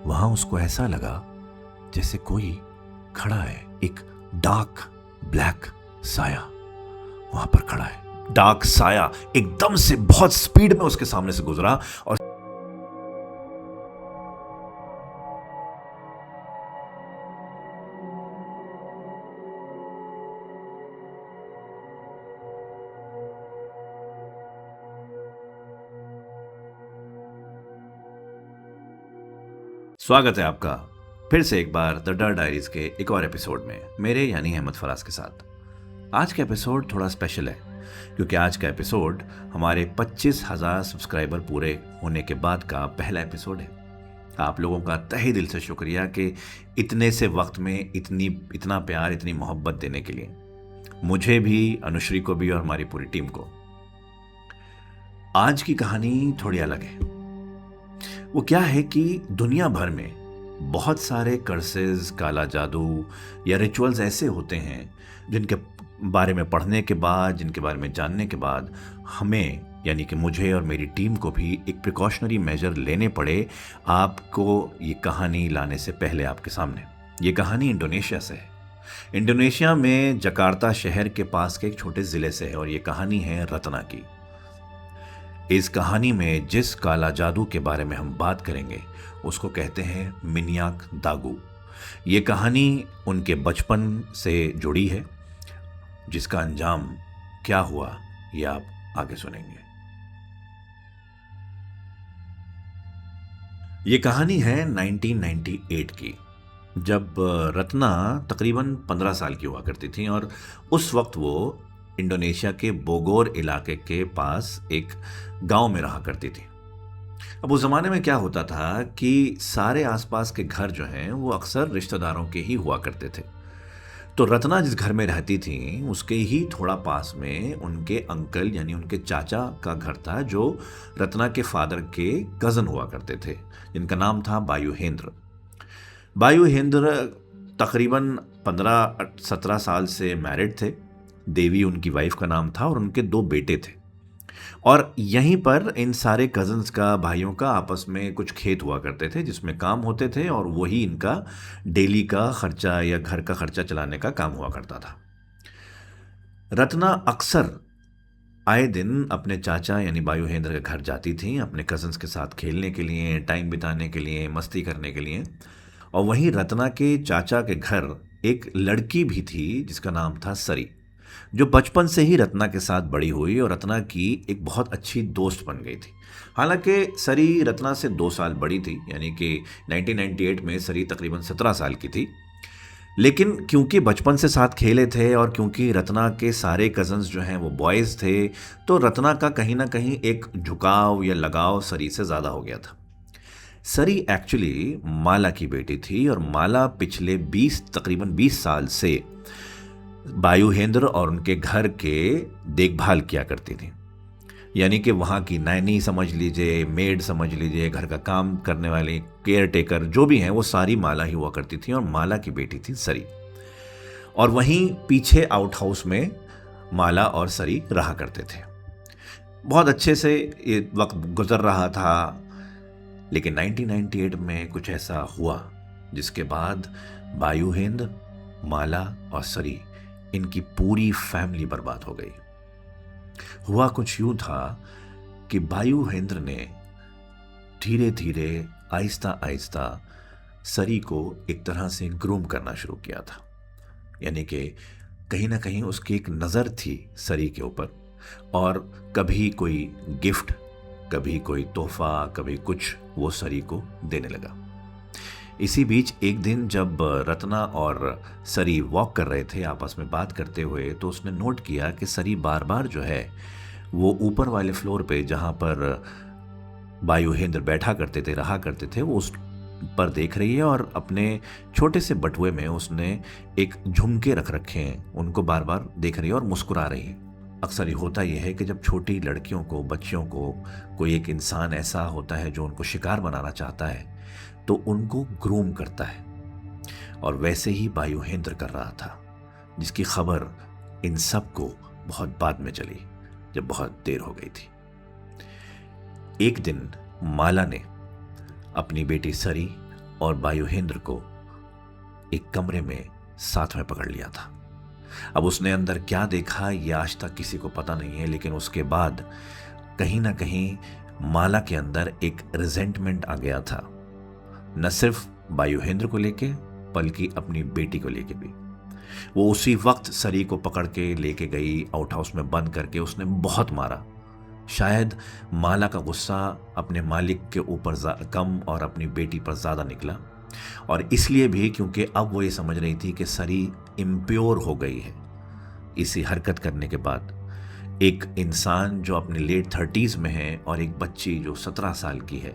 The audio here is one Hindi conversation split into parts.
वहां उसको ऐसा लगा जैसे कोई खड़ा है, एक डार्क ब्लैक साया वहां पर खड़ा है। डार्क साया एकदम से बहुत स्पीड में उसके सामने से गुजरा और स्वागत है आपका फिर से एक बार द डर डायरीज के एक और एपिसोड में, मेरे यानी अहमद फराज के साथ। आज का एपिसोड थोड़ा स्पेशल है क्योंकि आज का एपिसोड हमारे 25,000 सब्सक्राइबर पूरे होने के बाद का पहला एपिसोड है। आप लोगों का तहे दिल से शुक्रिया कि इतने से वक्त में इतना प्यार, इतनी मोहब्बत देने के लिए, मुझे भी, अनुश्री को भी और हमारी पूरी टीम को। आज की कहानी थोड़ी अलग है। वो क्या है कि दुनिया भर में बहुत सारे कर्सेस, काला जादू या रिचुअल्स ऐसे होते हैं जिनके बारे में पढ़ने के बाद, जिनके बारे में जानने के बाद हमें, यानी कि मुझे और मेरी टीम को भी एक प्रिकॉशनरी मेजर लेने पड़े आपको ये कहानी लाने से पहले आपके सामने। ये कहानी इंडोनेशिया से है। इंडोनेशिया में जकार्ता शहर के पास के एक छोटे ज़िले से है और ये कहानी है रत्ना की। इस कहानी में जिस काला जादू के बारे में हम बात करेंगे उसको कहते हैं मिनियाक दागू। ये कहानी उनके बचपन से जुड़ी है, जिसका अंजाम क्या हुआ ये आप आगे सुनेंगे। ये कहानी है 1998 की, जब रत्ना तकरीबन 15 साल की हुआ करती थी और उस वक्त वो इंडोनेशिया के बोगोर इलाके के पास एक गांव में रहा करती थी। अब उस ज़माने में क्या होता था कि सारे आसपास के घर जो हैं वो अक्सर रिश्तेदारों के ही हुआ करते थे। तो रत्ना जिस घर में रहती थी उसके ही थोड़ा पास में उनके अंकल यानी उनके चाचा का घर था, जो रत्ना के फादर के कज़न हुआ करते थे, जिनका नाम था बायुहेंद्र। बायुहेंद्र तकरीबन 15-17 साल से मैरिड थे। देवी उनकी वाइफ का नाम था और उनके 2 बेटे थे। और यहीं पर इन सारे कज़न्स का, भाइयों का आपस में कुछ खेत हुआ करते थे जिसमें काम होते थे और वही इनका डेली का खर्चा या घर का खर्चा चलाने का काम हुआ करता था। रत्ना अक्सर आए दिन अपने चाचा यानी बायुहेंद्र के घर जाती थी अपने कज़न्स के साथ खेलने के लिए, टाइम बिताने के लिए, मस्ती करने के लिए। और वहीं रत्ना के चाचा के घर एक लड़की भी थी जिसका नाम था सरी, जो बचपन से ही रत्ना के साथ बड़ी हुई और रत्ना की एक बहुत अच्छी दोस्त बन गई थी। हालांकि सरी रत्ना से 2 साल बड़ी थी, यानी कि 1998 में सरी तकरीबन 17 साल की थी। लेकिन क्योंकि बचपन से साथ खेले थे और क्योंकि रत्ना के सारे कज़न्स जो हैं वो बॉयज़ थे, तो रत्ना का कहीं ना कहीं एक झुकाव या लगाव सरी से ज़्यादा हो गया था। सरी एक्चुअली माला की बेटी थी और माला पिछले तकरीबन 20 साल से बायुहेंद्र और उनके घर के देखभाल किया करती थी। यानी कि वहाँ की नैनी समझ लीजिए, मेड समझ लीजिए, घर का काम करने वाली, केयर टेकर जो भी हैं वो सारी माला ही हुआ करती थी और माला की बेटी थी सरी। और वहीं पीछे आउट हाउस में माला और सरी रहा करते थे। बहुत अच्छे से ये वक्त गुजर रहा था। लेकिन 1998 में कुछ ऐसा हुआ जिसके बाद बायुहेंद्र, माला और सरी, इनकी पूरी फैमिली बर्बाद हो गई। हुआ कुछ यूं था कि बायुहेंद्र ने धीरे धीरे, आहिस्ता आहिस्ता सरी को एक तरह से ग्रूम करना शुरू किया था। यानी कि कहीं ना कहीं उसकी एक नज़र थी सरी के ऊपर, और कभी कोई गिफ्ट, कभी कोई तोहफा, कभी कुछ वो सरी को देने लगा। इसी बीच एक दिन जब रत्ना और सरी वॉक कर रहे थे आपस में बात करते हुए, तो उसने नोट किया कि सरी बार बार जो है वो ऊपर वाले फ्लोर पे जहाँ पर बायुहेंद्र बैठा करते थे, रहा करते थे, वो उस पर देख रही है और अपने छोटे से बटुए में उसने एक झुमके रख रखे हैं, उनको बार बार देख रही है और मुस्कुरा रही है। अक्सर होता यह है कि जब छोटी लड़कियों को, बच्चियों को कोई एक इंसान ऐसा होता है जो उनको शिकार बनाना चाहता है तो उनको ग्रूम करता है, और वैसे ही बायुहेंद्र कर रहा था, जिसकी खबर इन सब को बहुत बाद में चली, जब बहुत देर हो गई थी। एक दिन माला ने अपनी बेटी सरी और बायुहेंद्र को एक कमरे में साथ में पकड़ लिया था। अब उसने अंदर क्या देखा ये आज तक किसी को पता नहीं है, लेकिन उसके बाद कहीं ना कहीं माला के अंदर एक रिजेंटमेंट आ गया था, न सिर्फ बायुहेंद्र को लेके बल्कि अपनी बेटी को लेके भी। वो उसी वक्त सरी को पकड़ के लेके गई, आउट हाउस में बंद करके उसने बहुत मारा। शायद माला का गुस्सा अपने मालिक के ऊपर कम और अपनी बेटी पर ज़्यादा निकला, और इसलिए भी क्योंकि अब वो ये समझ रही थी कि सरी इम्प्योर हो गई है। इसी हरकत करने के बाद एक इंसान जो अपने लेट 30s में है और एक बच्ची जो 17 साल की है,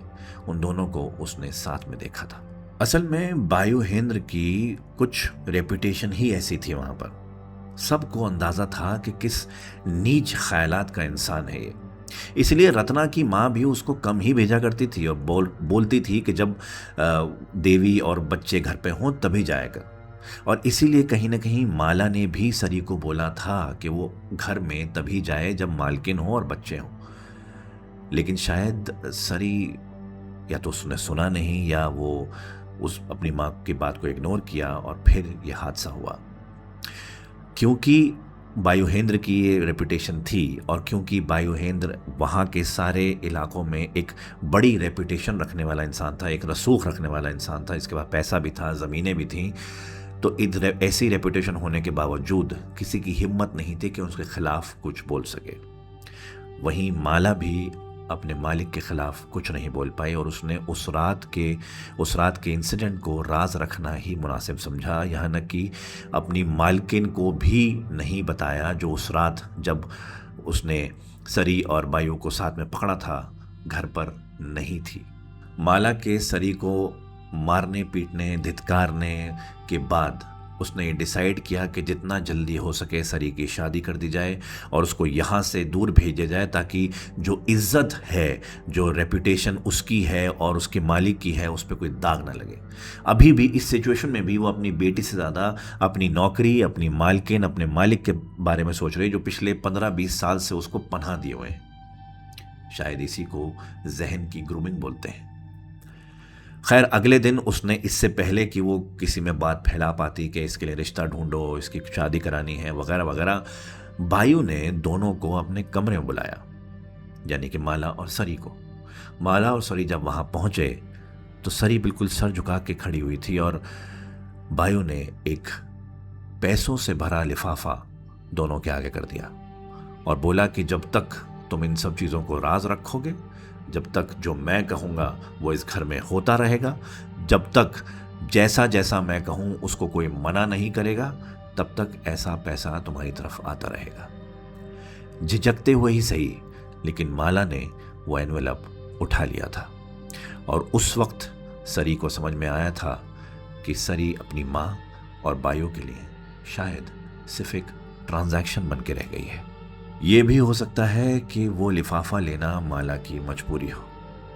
उन दोनों को उसने साथ में देखा था। असल में बायुहेंद्र की कुछ रेपुटेशन ही ऐसी थी वहां पर, सबको अंदाजा था कि किस नीच ख्यालात का इंसान है ये। इसलिए रत्ना की माँ भी उसको कम ही भेजा करती थी और बोलती थी कि जब देवी और बच्चे घर पे हों तभी जाएगा। और इसीलिए कहीं ना कहीं माला ने भी सरी को बोला था कि वो घर में तभी जाए जब मालकिन हो और बच्चे हों। लेकिन शायद सरी या तो उसने सुना नहीं या वो उस अपनी माँ की बात को इग्नोर किया और फिर यह हादसा हुआ। क्योंकि बायुहेंद्र की ये रेपुटेशन थी और क्योंकि बायुहेंद्र वहाँ के सारे इलाकों में एक बड़ी रेपुटेशन रखने वाला इंसान था, एक रसूख रखने वाला इंसान था, इसके पास पैसा भी था, ज़मीनें भी थीं, तो ऐसी रेपुटेशन होने के बावजूद किसी की हिम्मत नहीं थी कि उसके खिलाफ कुछ बोल सके। वहीं माला भी अपने मालिक के खिलाफ कुछ नहीं बोल पाई और उसने उस रात के इंसिडेंट को राज रखना ही मुनासिब समझा। यहाँ न कि अपनी मालकिन को भी नहीं बताया, जो उस रात जब उसने सरी और बायू को साथ में पकड़ा था घर पर नहीं थी। माला के सरी को मारने पीटने धिक्कारने के बाद उसने ये डिसाइड किया कि जितना जल्दी हो सके सरी की शादी कर दी जाए और उसको यहाँ से दूर भेजा जाए, ताकि जो इज़्ज़त है, जो रेपुटेशन उसकी है और उसके मालिक की है, उस पर कोई दाग ना लगे। अभी भी इस सिचुएशन में भी वो अपनी बेटी से ज़्यादा अपनी नौकरी, अपनी मालकिन, अपने मालिक के बारे में सोच रही, जो पिछले 15-20 साल से उसको पनाह दिए हुए हैं। शायद इसी को जहन की ग्रूमिंग बोलते हैं। खैर, अगले दिन उसने, इससे पहले कि वो किसी में बात फैला पाती कि इसके लिए रिश्ता ढूंढो, इसकी शादी करानी है वगैरह वगैरह, बायू ने दोनों को अपने कमरे में बुलाया, यानी कि माला और सरी को। माला और सरी जब वहाँ पहुँचे तो सरी बिल्कुल सर झुका के खड़ी हुई थी और बायू ने एक पैसों से भरा लिफाफा दोनों के आगे कर दिया और बोला कि जब तक तुम इन सब चीज़ों को राज रखोगे, जब तक जो मैं कहूँगा वो इस घर में होता रहेगा, जब तक जैसा जैसा मैं कहूँ उसको कोई मना नहीं करेगा, तब तक ऐसा पैसा तुम्हारी तरफ आता रहेगा। झिझकते हुए ही सही, लेकिन माला ने वो एनवेलप उठा लिया था और उस वक्त सरी को समझ में आया था कि सरी अपनी माँ और बायू के लिए शायद सिर्फ एक ट्रांजैक्शन बन के रह गई है। ये भी हो सकता है कि वो लिफाफा लेना माला की मजबूरी हो।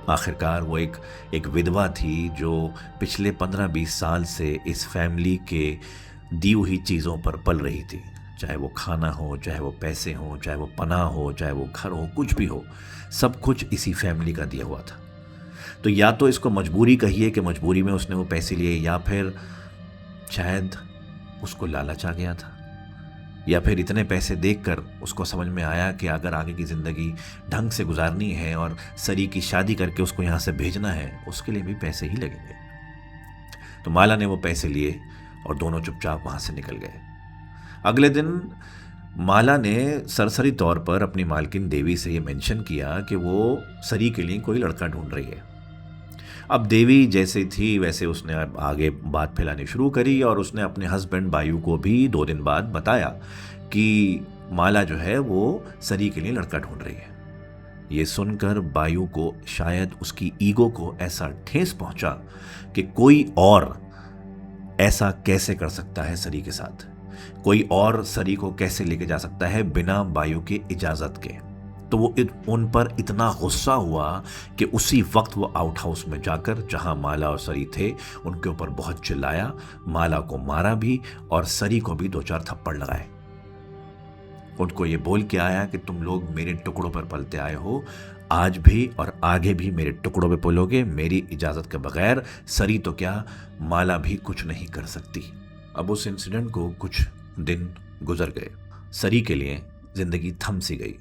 आखिरकार वो एक विधवा थी जो पिछले 15-20 साल से इस फैमिली के दी हुई चीज़ों पर पल रही थी, चाहे वो खाना हो, चाहे वो पैसे हो, चाहे वो पनाह हो, चाहे वो घर हो, कुछ भी हो, सब कुछ इसी फैमिली का दिया हुआ था। तो या तो इसको मजबूरी कहिए कि मजबूरी में उसने वो पैसे लिए, या फिर शायद उसको लालच आ गया था, या फिर इतने पैसे देखकर उसको समझ में आया कि अगर आगे की ज़िंदगी ढंग से गुजारनी है और सरी की शादी करके उसको यहाँ से भेजना है, उसके लिए भी पैसे ही लगेंगे। तो माला ने वो पैसे लिए और दोनों चुपचाप वहाँ से निकल गए। अगले दिन माला ने सरसरी तौर पर अपनी मालकिन देवी से ये मेंशन किया कि वो सरी के लिए कोई लड़का ढूंढ रही है। अब देवी जैसे थी वैसे उसने आगे बात फैलानी शुरू करी और उसने अपने हस्बैंड बायू को भी 2 दिन बाद बताया कि माला जो है वो सरी के लिए लड़का ढूंढ रही है। ये सुनकर बायू को शायद उसकी ईगो को ऐसा ठेस पहुंचा कि कोई और ऐसा कैसे कर सकता है सरी के साथ, कोई और सरी को कैसे लेके जा सकता है बिना बायू के इजाज़त के। तो वो उन पर इतना गुस्सा हुआ कि उसी वक्त वो आउट हाउस में जाकर, जहां माला और सरी थे, उनके ऊपर बहुत चिल्लाया, माला को मारा भी और सरी को भी 2-4 थप्पड़ लगाए। उनको ये बोल के आया कि तुम लोग मेरे टुकड़ों पर पलते आए हो, आज भी और आगे भी मेरे टुकड़ों पे पलोगे, मेरी इजाज़त के बगैर सरी तो क्या, माला भी कुछ नहीं कर सकती। अब उस इंसिडेंट को कुछ दिन गुजर गए। सरी के लिए ज़िंदगी थम सी गई,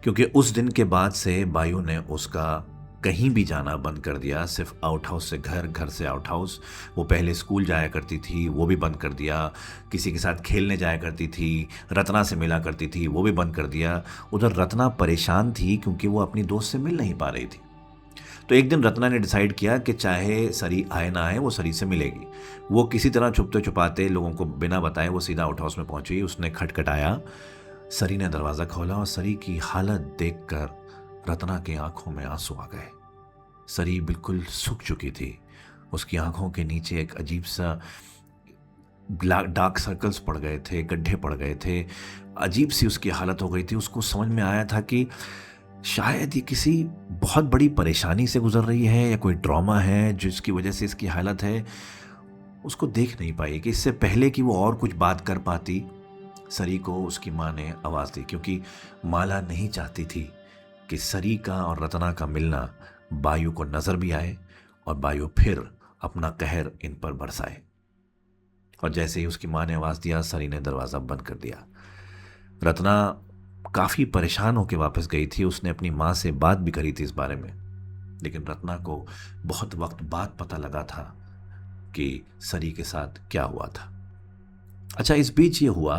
क्योंकि उस दिन के बाद से बायू ने उसका कहीं भी जाना बंद कर दिया। सिर्फ आउट हाउस से घर, घर से आउट हाउस। वो पहले स्कूल जाया करती थी, वो भी बंद कर दिया। किसी के साथ खेलने जाया करती थी, रत्ना से मिला करती थी, वो भी बंद कर दिया। उधर रत्ना परेशान थी क्योंकि वो अपनी दोस्त से मिल नहीं पा रही थी। तो एक दिन रत्ना ने डिसाइड किया कि चाहे सरी आए ना आए, वो सरी से मिलेगी। वो किसी तरह छुपते छुपाते, लोगों को बिना बताए, वो सीधा आउट हाउस में पहुंची। उसने खटखटाया, सरी ने दरवाज़ा खोला और सरी की हालत देखकर रत्ना की आंखों में आंसू आ गए। सरी बिल्कुल सूख चुकी थी। उसकी आंखों के नीचे एक अजीब सा डार्क सर्कल्स पड़ गए थे, गड्ढे पड़ गए थे। अजीब सी उसकी हालत हो गई थी। उसको समझ में आया था कि शायद ये किसी बहुत बड़ी परेशानी से गुजर रही है या कोई ट्रॉमा है जिसकी वजह से इसकी हालत है। उसको देख नहीं पाई कि इससे पहले कि वो और कुछ बात कर पाती, सरी को उसकी माँ ने आवाज़ दी, क्योंकि माला नहीं चाहती थी कि सरी का और रत्ना का मिलना बायू को नज़र भी आए और बायू फिर अपना कहर इन पर बरसाए। और जैसे ही उसकी माँ ने आवाज़ दिया, सरी ने दरवाज़ा बंद कर दिया। रत्ना काफ़ी परेशान होकर वापस गई थी। उसने अपनी माँ से बात भी करी थी इस बारे में, लेकिन रत्ना को बहुत वक्त बाद पता लगा था कि सरी के साथ क्या हुआ था। अच्छा, इस बीच ये हुआ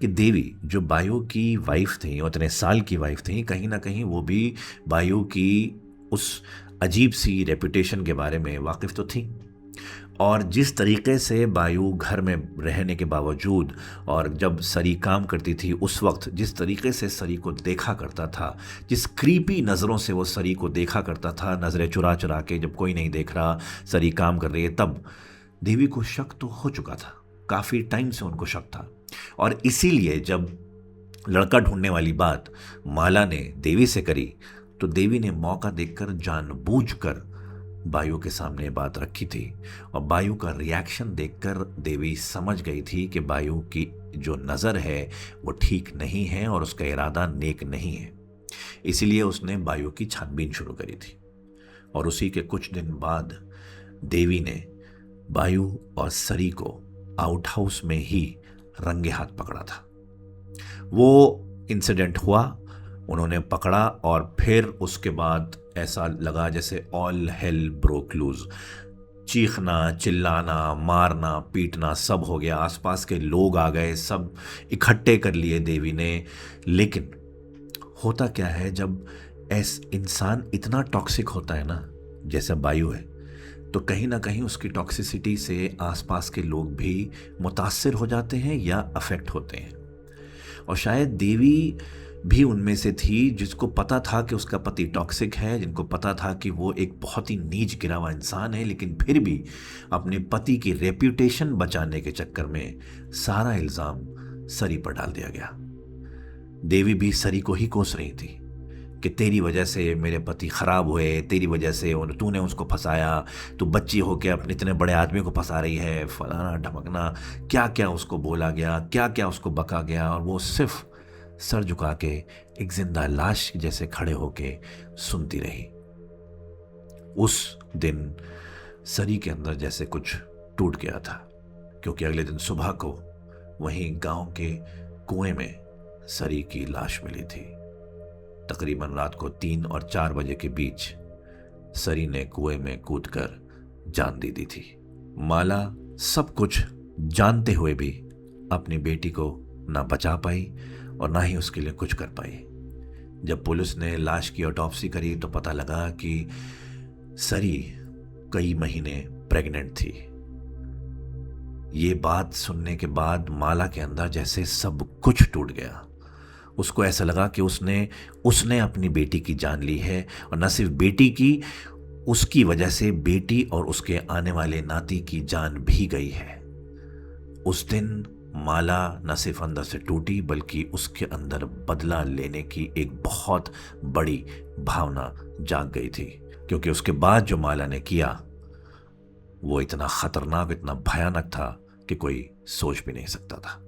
कि देवी, जो बायू की वाइफ थी और इतने साल की वाइफ थी, कहीं ना कहीं वो भी बायू की उस अजीब सी रेपुटेशन के बारे में वाकिफ़ तो थी। और जिस तरीके से बायू घर में रहने के बावजूद और जब सरी काम करती थी उस वक्त जिस तरीके से सरी को देखा करता था, जिस क्रीपी नज़रों से वो सरी को देखा करता था, नज़रें चुरा चुरा के, जब कोई नहीं देख रहा सरी काम कर रही है, तब देवी को शक तो हो चुका था। काफ़ी टाइम से उनको शक था। और इसीलिए जब लड़का ढूंढने वाली बात माला ने देवी से करी, तो देवी ने मौका देखकर जानबूझकर बायू के सामने बात रखी थी। और बायू का रिएक्शन देखकर देवी समझ गई थी कि बायू की जो नज़र है वो ठीक नहीं है और उसका इरादा नेक नहीं है। इसीलिए उसने बायू की छानबीन शुरू करी थी। और उसी के कुछ दिन बाद देवी ने बायू और सरी को आउट हाउस में ही रंगे हाथ पकड़ा था। वो इंसिडेंट हुआ, उन्होंने पकड़ा और फिर उसके बाद ऐसा लगा जैसे ऑल हेल ब्रोक लूज। चीखना, चिल्लाना, मारना, पीटना सब हो गया। आसपास के लोग आ गए, सब इकट्ठे कर लिए देवी ने। लेकिन होता क्या है, जब इंसान इतना टॉक्सिक होता है ना, जैसा बायू है, तो कहीं ना कहीं उसकी टॉक्सिसिटी से आसपास के लोग भी मुतासिर हो जाते हैं या अफेक्ट होते हैं। और शायद देवी भी उनमें से थी, जिसको पता था कि उसका पति टॉक्सिक है, जिनको पता था कि वो एक बहुत ही नीच गिरा हुआ इंसान है, लेकिन फिर भी अपने पति की रेप्यूटेशन बचाने के चक्कर में सारा इल्ज़ाम सरी पर डाल दिया गया। देवी भी सरी को ही कोस रही थी कि तेरी वजह से मेरे पति ख़राब हुए, तेरी वजह से तूने उसको फंसाया, तू बच्ची होके अपने इतने बड़े आदमी को फंसा रही है, फलाना ढमकना, क्या क्या उसको बोला गया, क्या क्या उसको बका गया। और वो सिर्फ सर झुका के एक जिंदा लाश जैसे खड़े होके सुनती रही। उस दिन सरी के अंदर जैसे कुछ टूट गया था, क्योंकि अगले दिन सुबह को वहीं गांव के कुएं में सरी की लाश मिली थी। तकरीबन रात को 3 और 4 बजे के बीच सरी ने कुएं में कूदकर जान दे दी थी। माला सब कुछ जानते हुए भी अपनी बेटी को ना बचा पाई और ना ही उसके लिए कुछ कर पाई। जब पुलिस ने लाश की ऑटोप्सी करी तो पता लगा कि सरी कई महीने प्रेग्नेंट थी। ये बात सुनने के बाद माला के अंदर जैसे सब कुछ टूट गया। उसको ऐसा लगा कि उसने अपनी बेटी की जान ली है, और न सिर्फ बेटी की, उसकी वजह से बेटी और उसके आने वाले नाती की जान भी गई है। उस दिन माला न सिर्फ अंदर से टूटी, बल्कि उसके अंदर बदला लेने की एक बहुत बड़ी भावना जाग गई थी, क्योंकि उसके बाद जो माला ने किया वो इतना खतरनाक, इतना भयानक था कि कोई सोच भी नहीं सकता था।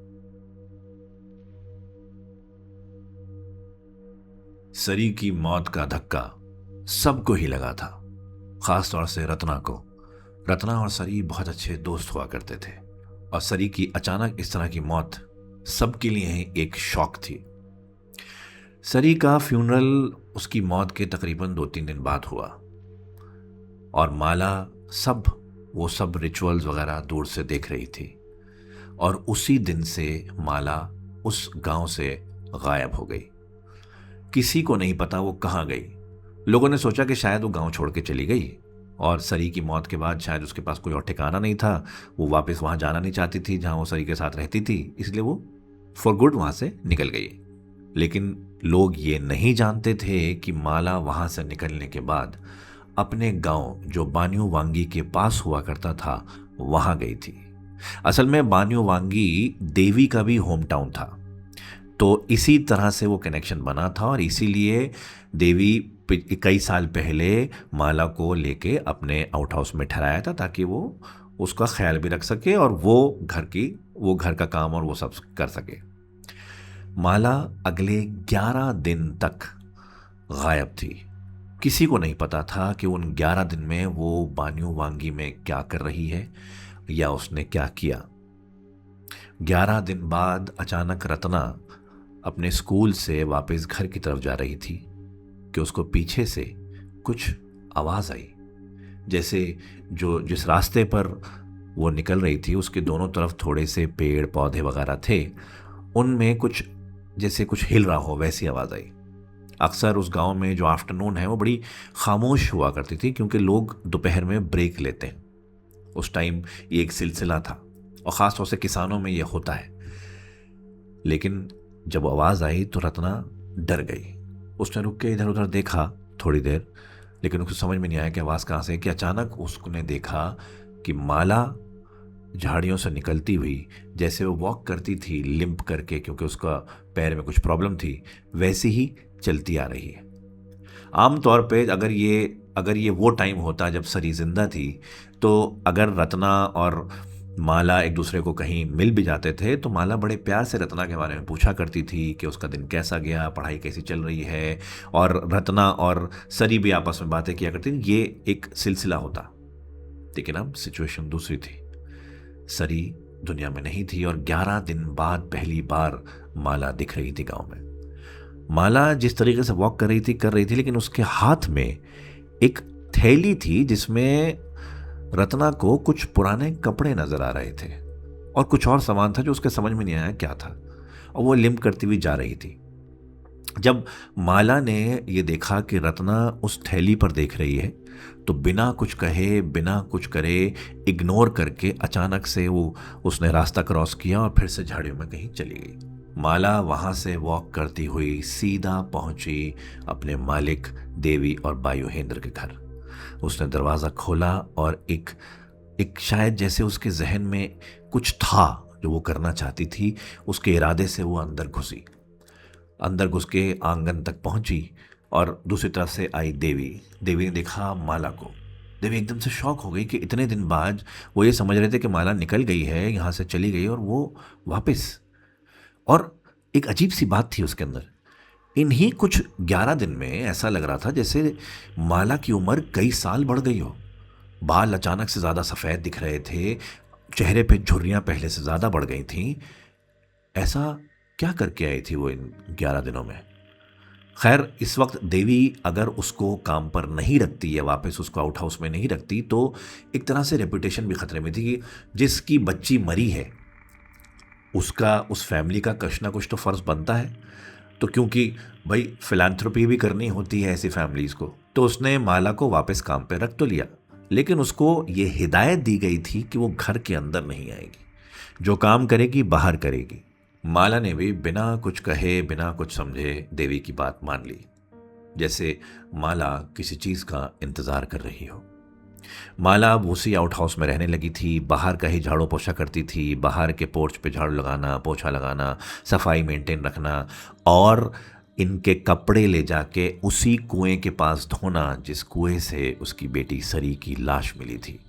सरी की मौत का धक्का सबको ही लगा था, खास तौर से रत्ना को। रत्ना और सरी बहुत अच्छे दोस्त हुआ करते थे और सरी की अचानक इस तरह की मौत सबके लिए ही एक शॉक थी। सरी का फ्यूनरल उसकी मौत के तकरीबन 2-3 दिन बाद हुआ और माला वो सब रिचुअल्स वगैरह दूर से देख रही थी और उसी दिन से माला उस गांव से गायब हो गई। किसी को नहीं पता वो कहाँ गई। लोगों ने सोचा कि शायद वो गांव छोड़ के चली गई और सरी की मौत के बाद शायद उसके पास कोई और ठिकाना नहीं था, वो वापस वहाँ जाना नहीं चाहती थी जहाँ वो सरी के साथ रहती थी, इसलिए वो फॉर गुड वहाँ से निकल गई। लेकिन लोग ये नहीं जानते थे कि माला वहाँ से निकलने के बाद अपने गांव जो बान्यू वांगी के पास हुआ करता था वहाँ गई थी। असल में बान्यू वांगी देवी का भी होम टाउन था, तो इसी तरह से वो कनेक्शन बना था और इसीलिए देवी कई साल पहले माला को लेके अपने आउट हाउस में ठहराया था ताकि वो उसका ख्याल भी रख सके और वो घर का काम और वो सब कर सके। माला अगले 11 दिन तक गायब थी। किसी को नहीं पता था कि उन 11 दिन में वो बान्यू वांगी में क्या कर रही है या उसने क्या किया। 11 दिन बाद अचानक रत्ना अपने स्कूल से वापस घर की तरफ जा रही थी कि उसको पीछे से कुछ आवाज़ आई, जैसे जिस रास्ते पर वो निकल रही थी उसके दोनों तरफ थोड़े से पेड़ पौधे वगैरह थे, उनमें कुछ हिल रहा हो वैसी आवाज़ आई। अक्सर उस गांव में जो आफ्टरनून है वो बड़ी खामोश हुआ करती थी क्योंकि लोग दोपहर में ब्रेक लेते हैं। उस टाइम ये एक सिलसिला था और ख़ास तौर से किसानों में ये होता है। लेकिन जब आवाज़ आई तो रत्ना डर गई। उसने रुक के इधर उधर देखा थोड़ी देर, लेकिन उसको समझ में नहीं आया कि आवाज़ कहाँ से कि अचानक उसने देखा कि माला झाड़ियों से निकलती हुई, जैसे वो वॉक करती थी लिम्प करके क्योंकि उसका पैर में कुछ प्रॉब्लम थी, वैसे ही चलती आ रही है। आम तौर पे अगर ये वो टाइम होता जब सरी जिंदा थी तो अगर रत्ना और माला एक दूसरे को कहीं मिल भी जाते थे तो माला बड़े प्यार से रत्ना के बारे में पूछा करती थी कि उसका दिन कैसा गया, पढ़ाई कैसी चल रही है, और रत्ना और सरी भी आपस में बातें किया करती थी। ये एक सिलसिला होता। लेकिन अब सिचुएशन दूसरी थी। सरी दुनिया में नहीं थी और 11 दिन बाद पहली बार माला दिख रही थी गांव में। माला जिस तरीके से वॉक कर रही थी लेकिन उसके हाथ में एक थैली थी जिसमें रत्ना को कुछ पुराने कपड़े नजर आ रहे थे और कुछ और सामान था जो उसके समझ में नहीं आया क्या था, और वो लिम्प करती हुई जा रही थी। जब माला ने ये देखा कि रत्ना उस थैली पर देख रही है तो बिना कुछ कहे बिना कुछ करे इग्नोर करके अचानक से उसने रास्ता क्रॉस किया और फिर से झाड़ियों में कहीं चली गई। माला वहां से वॉक करती हुई सीधा पहुंची अपने मालिक देवी और बायुहेंद्र के घर। उसने दरवाज़ा खोला और एक शायद जैसे उसके जहन में कुछ था जो वो करना चाहती थी, उसके इरादे से वो अंदर घुस के आंगन तक पहुंची और दूसरी तरफ से आई देवी ने देखा माला को। देवी एकदम से शॉक हो गई कि इतने दिन बाद वो ये समझ रहे थे कि माला निकल गई है, यहाँ से चली गई और वो वापस। और एक अजीब सी बात थी उसके अंदर। इन्हीं कुछ 11 दिन में ऐसा लग रहा था जैसे माला की उम्र कई साल बढ़ गई हो। बाल अचानक से ज़्यादा सफ़ेद दिख रहे थे, चेहरे पे झुर्रियाँ पहले से ज़्यादा बढ़ गई थीं। ऐसा क्या करके आई थी वो इन 11 दिनों में? खैर, इस वक्त देवी अगर उसको काम पर नहीं रखती या वापस उसको आउट हाउस में नहीं रखती तो एक तरह से रेपुटेशन भी खतरे में थी कि जिसकी बच्ची मरी है उसका उस फैमिली का कुछ ना कुछ तो फ़र्ज़ बनता है। तो क्योंकि भाई फिलैंथ्रोपी भी करनी होती है ऐसी फैमिलीज़ को, तो उसने माला को वापस काम पे रख तो लिया, लेकिन उसको ये हिदायत दी गई थी कि वो घर के अंदर नहीं आएगी, जो काम करेगी बाहर करेगी। माला ने भी बिना कुछ कहे बिना कुछ समझे देवी की बात मान ली, जैसे माला किसी चीज़ का इंतज़ार कर रही हो। माला अब उसी आउट हाउस में रहने लगी थी, बाहर का ही झाड़ू पोछा करती थी, बाहर के पोर्च पे झाड़ू लगाना, पोछा लगाना, सफाई मेंटेन रखना और इनके कपड़े ले जाके उसी कुएं के पास धोना जिस कुएं से उसकी बेटी सरी की लाश मिली थी।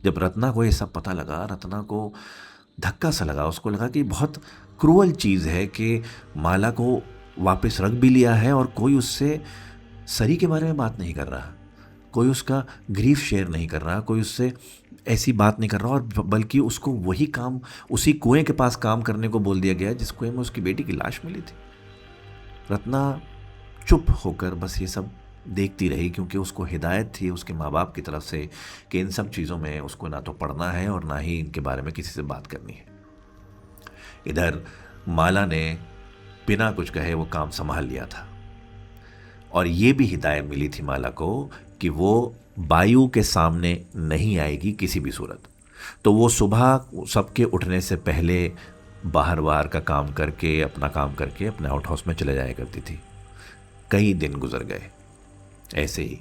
जब रत्ना को ये सब पता लगा, रत्ना को धक्का सा लगा। उसको लगा कि बहुत क्रूअल चीज़ है कि माला को वापस रख भी लिया है और कोई उससे सरी के बारे में बात नहीं कर रहा, कोई उसका ग्रीफ शेयर नहीं कर रहा, कोई उससे ऐसी बात नहीं कर रहा, और बल्कि उसको वही काम, उसी कुएं के पास काम करने को बोल दिया गया जिस कुएं में उसकी बेटी की लाश मिली थी। रत्ना चुप होकर बस ये सब देखती रही, क्योंकि उसको हिदायत थी उसके माँ बाप की तरफ से कि इन सब चीज़ों में उसको ना तो पढ़ना है और ना ही इनके बारे में किसी से बात करनी है। इधर माला ने बिना कुछ कहे वो काम संभाल लिया था, और ये भी हिदायत मिली थी माला को कि वो बायू के सामने नहीं आएगी किसी भी सूरत। तो वो सुबह सबके उठने से पहले बाहर बाहर का काम करके, अपना काम करके अपने आउट हाउस में चले जाया करती थी। कई दिन गुजर गए ऐसे ही,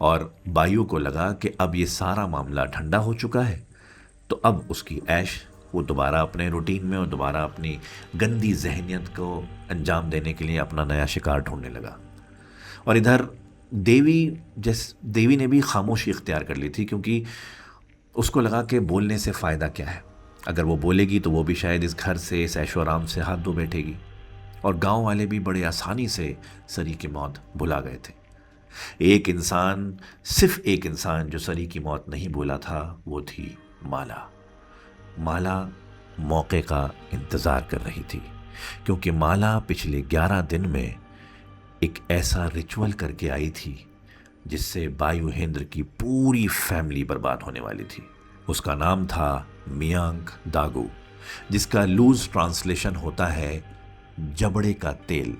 और बायू को लगा कि अब ये सारा मामला ठंडा हो चुका है, तो अब उसकी ऐश, वो दोबारा अपने रूटीन में और दोबारा अपनी गंदी जहनियत को अंजाम देने के लिए अपना नया शिकार ढूंढने लगा। और इधर देवी ने भी खामोशी इख्तियार कर ली थी, क्योंकि उसको लगा कि बोलने से फ़ायदा क्या है। अगर वो बोलेगी तो वो भी शायद इस घर से, इस ऐशो आराम से हाथ धो बैठेगी, और गांव वाले भी बड़े आसानी से सरी की मौत भुला गए थे। एक इंसान, सिर्फ एक इंसान जो सरी की मौत नहीं भूला था, वो थी माला। माला मौके का इंतज़ार कर रही थी, क्योंकि माला पिछले 11 दिन में एक ऐसा रिचुअल करके आई थी जिससे बायुहेंद्र की पूरी फैमिली बर्बाद होने वाली थी। उसका नाम था मियांग दागू, जिसका लूज ट्रांसलेशन होता है जबड़े का तेल।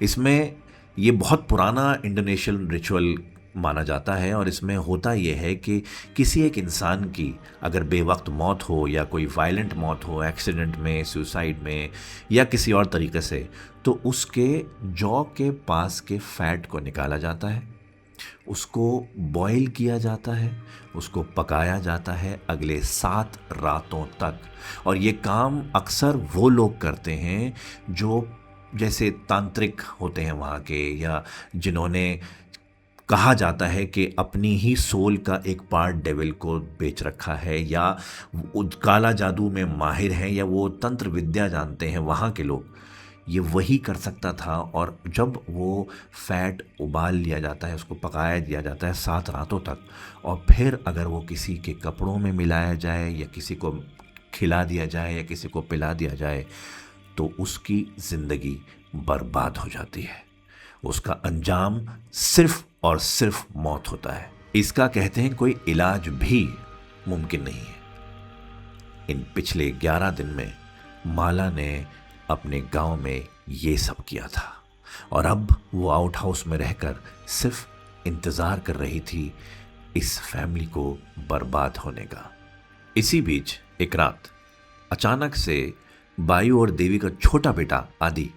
इसमें ये बहुत पुराना इंडोनेशियन रिचुअल माना जाता है, और इसमें होता यह है कि किसी एक इंसान की अगर बेवक्त मौत हो, या कोई वायलेंट मौत हो, एक्सीडेंट में, सुसाइड में, या किसी और तरीके से, तो उसके जॉ के पास के फैट को निकाला जाता है, उसको बॉयल किया जाता है, उसको पकाया जाता है अगले 7 रातों तक। और ये काम अक्सर वो लोग करते हैं जो जैसे तांत्रिक होते हैं वहाँ के, या जिन्होंने कहा जाता है कि अपनी ही सोल का एक पार्ट डेविल को बेच रखा है, या काला जादू में माहिर हैं, या वो तंत्र विद्या जानते हैं। वहाँ के लोग ये वही कर सकता था। और जब वो फैट उबाल लिया जाता है, उसको पकाया दिया जाता है 7 रातों तक, और फिर अगर वो किसी के कपड़ों में मिलाया जाए, या किसी को खिला दिया जाए, या किसी को पिला दिया जाए, तो उसकी ज़िंदगी बर्बाद हो जाती है। उसका अंजाम सिर्फ और सिर्फ मौत होता है। इसका कहते हैं कोई इलाज भी मुमकिन नहीं है। इन पिछले 11 दिन में माला ने अपने गांव में ये सब किया था, और अब वो आउट हाउस में रहकर सिर्फ इंतज़ार कर रही थी इस फैमिली को बर्बाद होने का। इसी बीच एक रात अचानक से बायू और देवी का छोटा बेटा आदि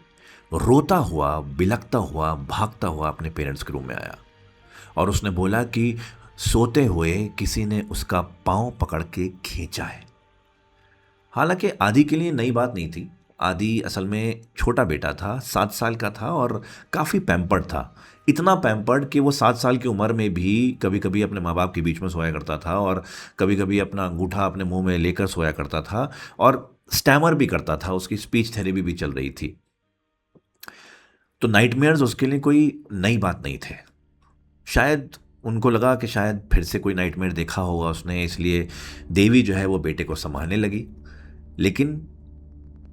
रोता हुआ, बिलखता हुआ, भागता हुआ अपने पेरेंट्स के रूम में आया, और उसने बोला कि सोते हुए किसी ने उसका पाँव पकड़ के खींचा है। हालांकि आदि के लिए नई बात नहीं थी। आदि असल में छोटा बेटा था, 7 साल का था, और काफ़ी पैम्पर्ड था। इतना पैम्पर्ड कि वो 7 साल की उम्र में भी कभी कभी अपने माँ बाप के बीच में सोया करता था, और कभी कभी अपना अंगूठा अपने मुंह में लेकर सोया करता था, और स्टैमर भी करता था। उसकी स्पीच थेरेपी भी चल रही थी। तो नाइटमेयर्स उसके लिए कोई नई बात नहीं थे। शायद उनको लगा कि शायद फिर से कोई नाइटमेयर देखा होगा उसने, इसलिए देवी जो है वो बेटे को संभालने लगी। लेकिन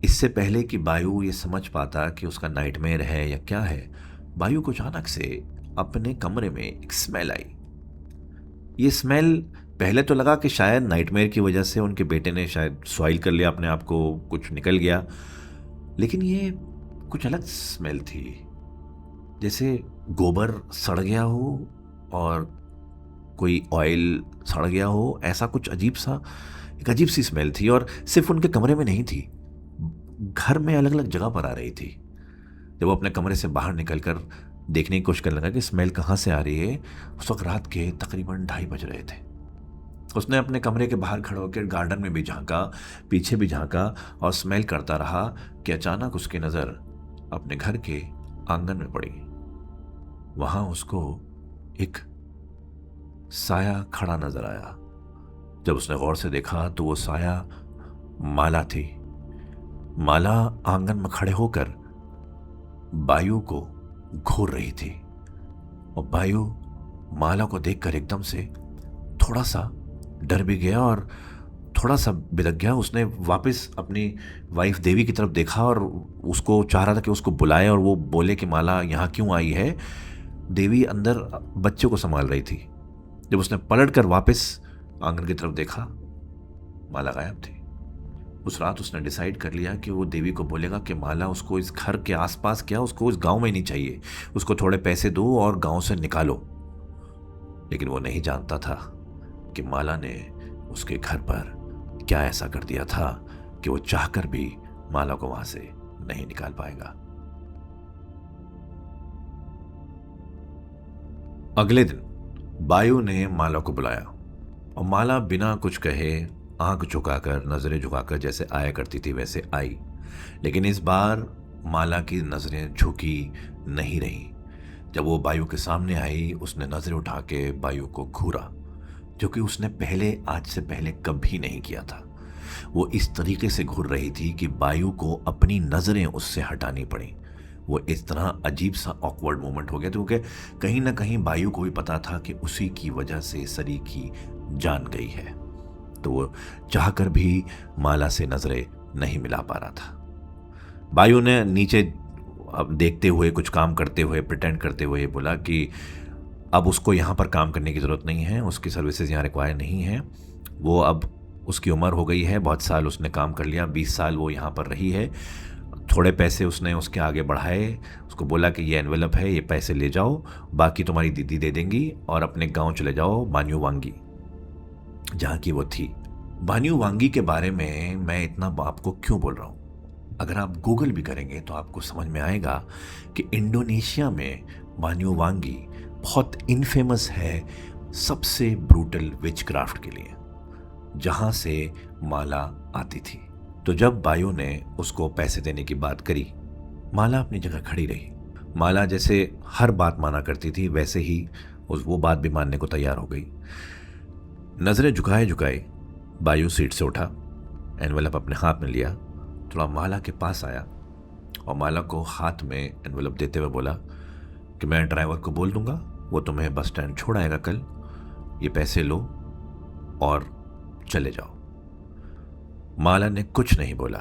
इससे पहले कि बायू ये समझ पाता कि उसका नाइटमेयर है या क्या है, बायू को अचानक से अपने कमरे में एक स्मेल आई। ये स्मेल पहले तो लगा कि शायद नाइटमेयर की वजह से उनके बेटे ने शायद स्वाइल कर लिया अपने आप को, कुछ निकल गया, लेकिन ये कुछ अलग स्मेल थी, जैसे गोबर सड़ गया हो और कोई ऑयल सड़ गया हो, ऐसा कुछ एक अजीब सी स्मेल थी। और सिर्फ उनके कमरे में नहीं थी, घर में अलग अलग जगह पर आ रही थी। जब वो अपने कमरे से बाहर निकलकर देखने की कोशिश करने लगा कि स्मेल कहाँ से आ रही है, उस वक्त रात के तकरीबन 2:30 बज रहे थे। उसने अपने कमरे के बाहर खड़े होकर गार्डन में भी झांका, पीछे भी झांका, और स्मेल करता रहा कि अचानक उसकी नज़र अपने घर के आंगन में पड़ी। वहां उसको एक साया खड़ा नजर आया। जब उसने गौर से देखा तो वो साया माला थी। माला आंगन में खड़े होकर बायु को घूर रही थी। और बायु माला को देखकर एकदम से थोड़ा सा डर भी गया और थोड़ा सा बिलक गया। उसने वापस अपनी वाइफ देवी की तरफ देखा और उसको चाह रहा था कि उसको बुलाए और वो बोले कि माला यहाँ क्यों आई है। देवी अंदर बच्चे को संभाल रही थी। जब उसने पलट कर वापस आंगन की तरफ देखा, माला गायब थी। उस रात उसने डिसाइड कर लिया कि वो देवी को बोलेगा कि माला उसको इस घर के आसपास, क्या उसको इस गांव में ही नहीं चाहिए, उसको थोड़े पैसे दो और गांव से निकालो। लेकिन वो नहीं जानता था कि माला ने उसके घर पर क्या ऐसा कर दिया था कि वो चाहकर भी माला को वहां से नहीं निकाल पाएगा। अगले दिन बायु ने माला को बुलाया और माला बिना कुछ कहे आंख झुकाकर, नजरें झुकाकर जैसे आया करती थी वैसे आई। लेकिन इस बार माला की नजरें झुकी नहीं रही। जब वो बायु के सामने आई, उसने नजरें उठा के बायु को घूरा, जो कि उसने आज से पहले कभी नहीं किया था। वो इस तरीके से घूर रही थी कि बायु को अपनी नजरें उससे हटानी पड़ी। वो इस तरह अजीब सा ऑकवर्ड मोमेंट हो गया क्योंकि कहीं ना कहीं बायु को भी पता था कि उसी की वजह से सरी की जान गई है। तो वो चाहकर भी माला से नजरें नहीं मिला पा रहा था। बायु ने नीचे अब देखते हुए, कुछ काम करते हुए, प्रिटेंड करते हुए बोला कि अब उसको यहाँ पर काम करने की ज़रूरत नहीं है, उसकी सर्विसेज यहाँ रिक्वायर नहीं है। वो अब उसकी उम्र हो गई है, बहुत साल उसने काम कर लिया, 20 साल वो यहाँ पर रही है। थोड़े पैसे उसने उसके आगे बढ़ाए, उसको बोला कि ये एनवेलप है, ये पैसे ले जाओ, बाकी तुम्हारी दीदी दे देंगी और अपने गांव चले जाओ बान्यू वांगी, जहाँ की वो थी। बान्यू वांगी के बारे में मैं इतना आपको क्यों बोल रहा हूँ? अगर आप गूगल भी करेंगे तो आपको समझ में आएगा कि इंडोनेशिया में बान्यू वांगी बहुत इनफेमस है सबसे ब्रूटल विचक्राफ्ट के लिए, जहाँ से माला आती थी। तो जब बायु ने उसको पैसे देने की बात करी, माला अपनी जगह खड़ी रही। माला जैसे हर बात माना करती थी वैसे ही वो बात भी मानने को तैयार हो गई। नजरें झुकाए झुकाए बायु सीट से उठा, एनवेलप अपने हाथ में लिया, थोड़ा माला के पास आया और माला को हाथ में एनवेलप देते हुए बोला कि मैं ड्राइवर को बोल दूंगा, वो तुम्हें बस स्टैंड छोड़ आएगा कल, ये पैसे लो और चले जाओ। माला ने कुछ नहीं बोला,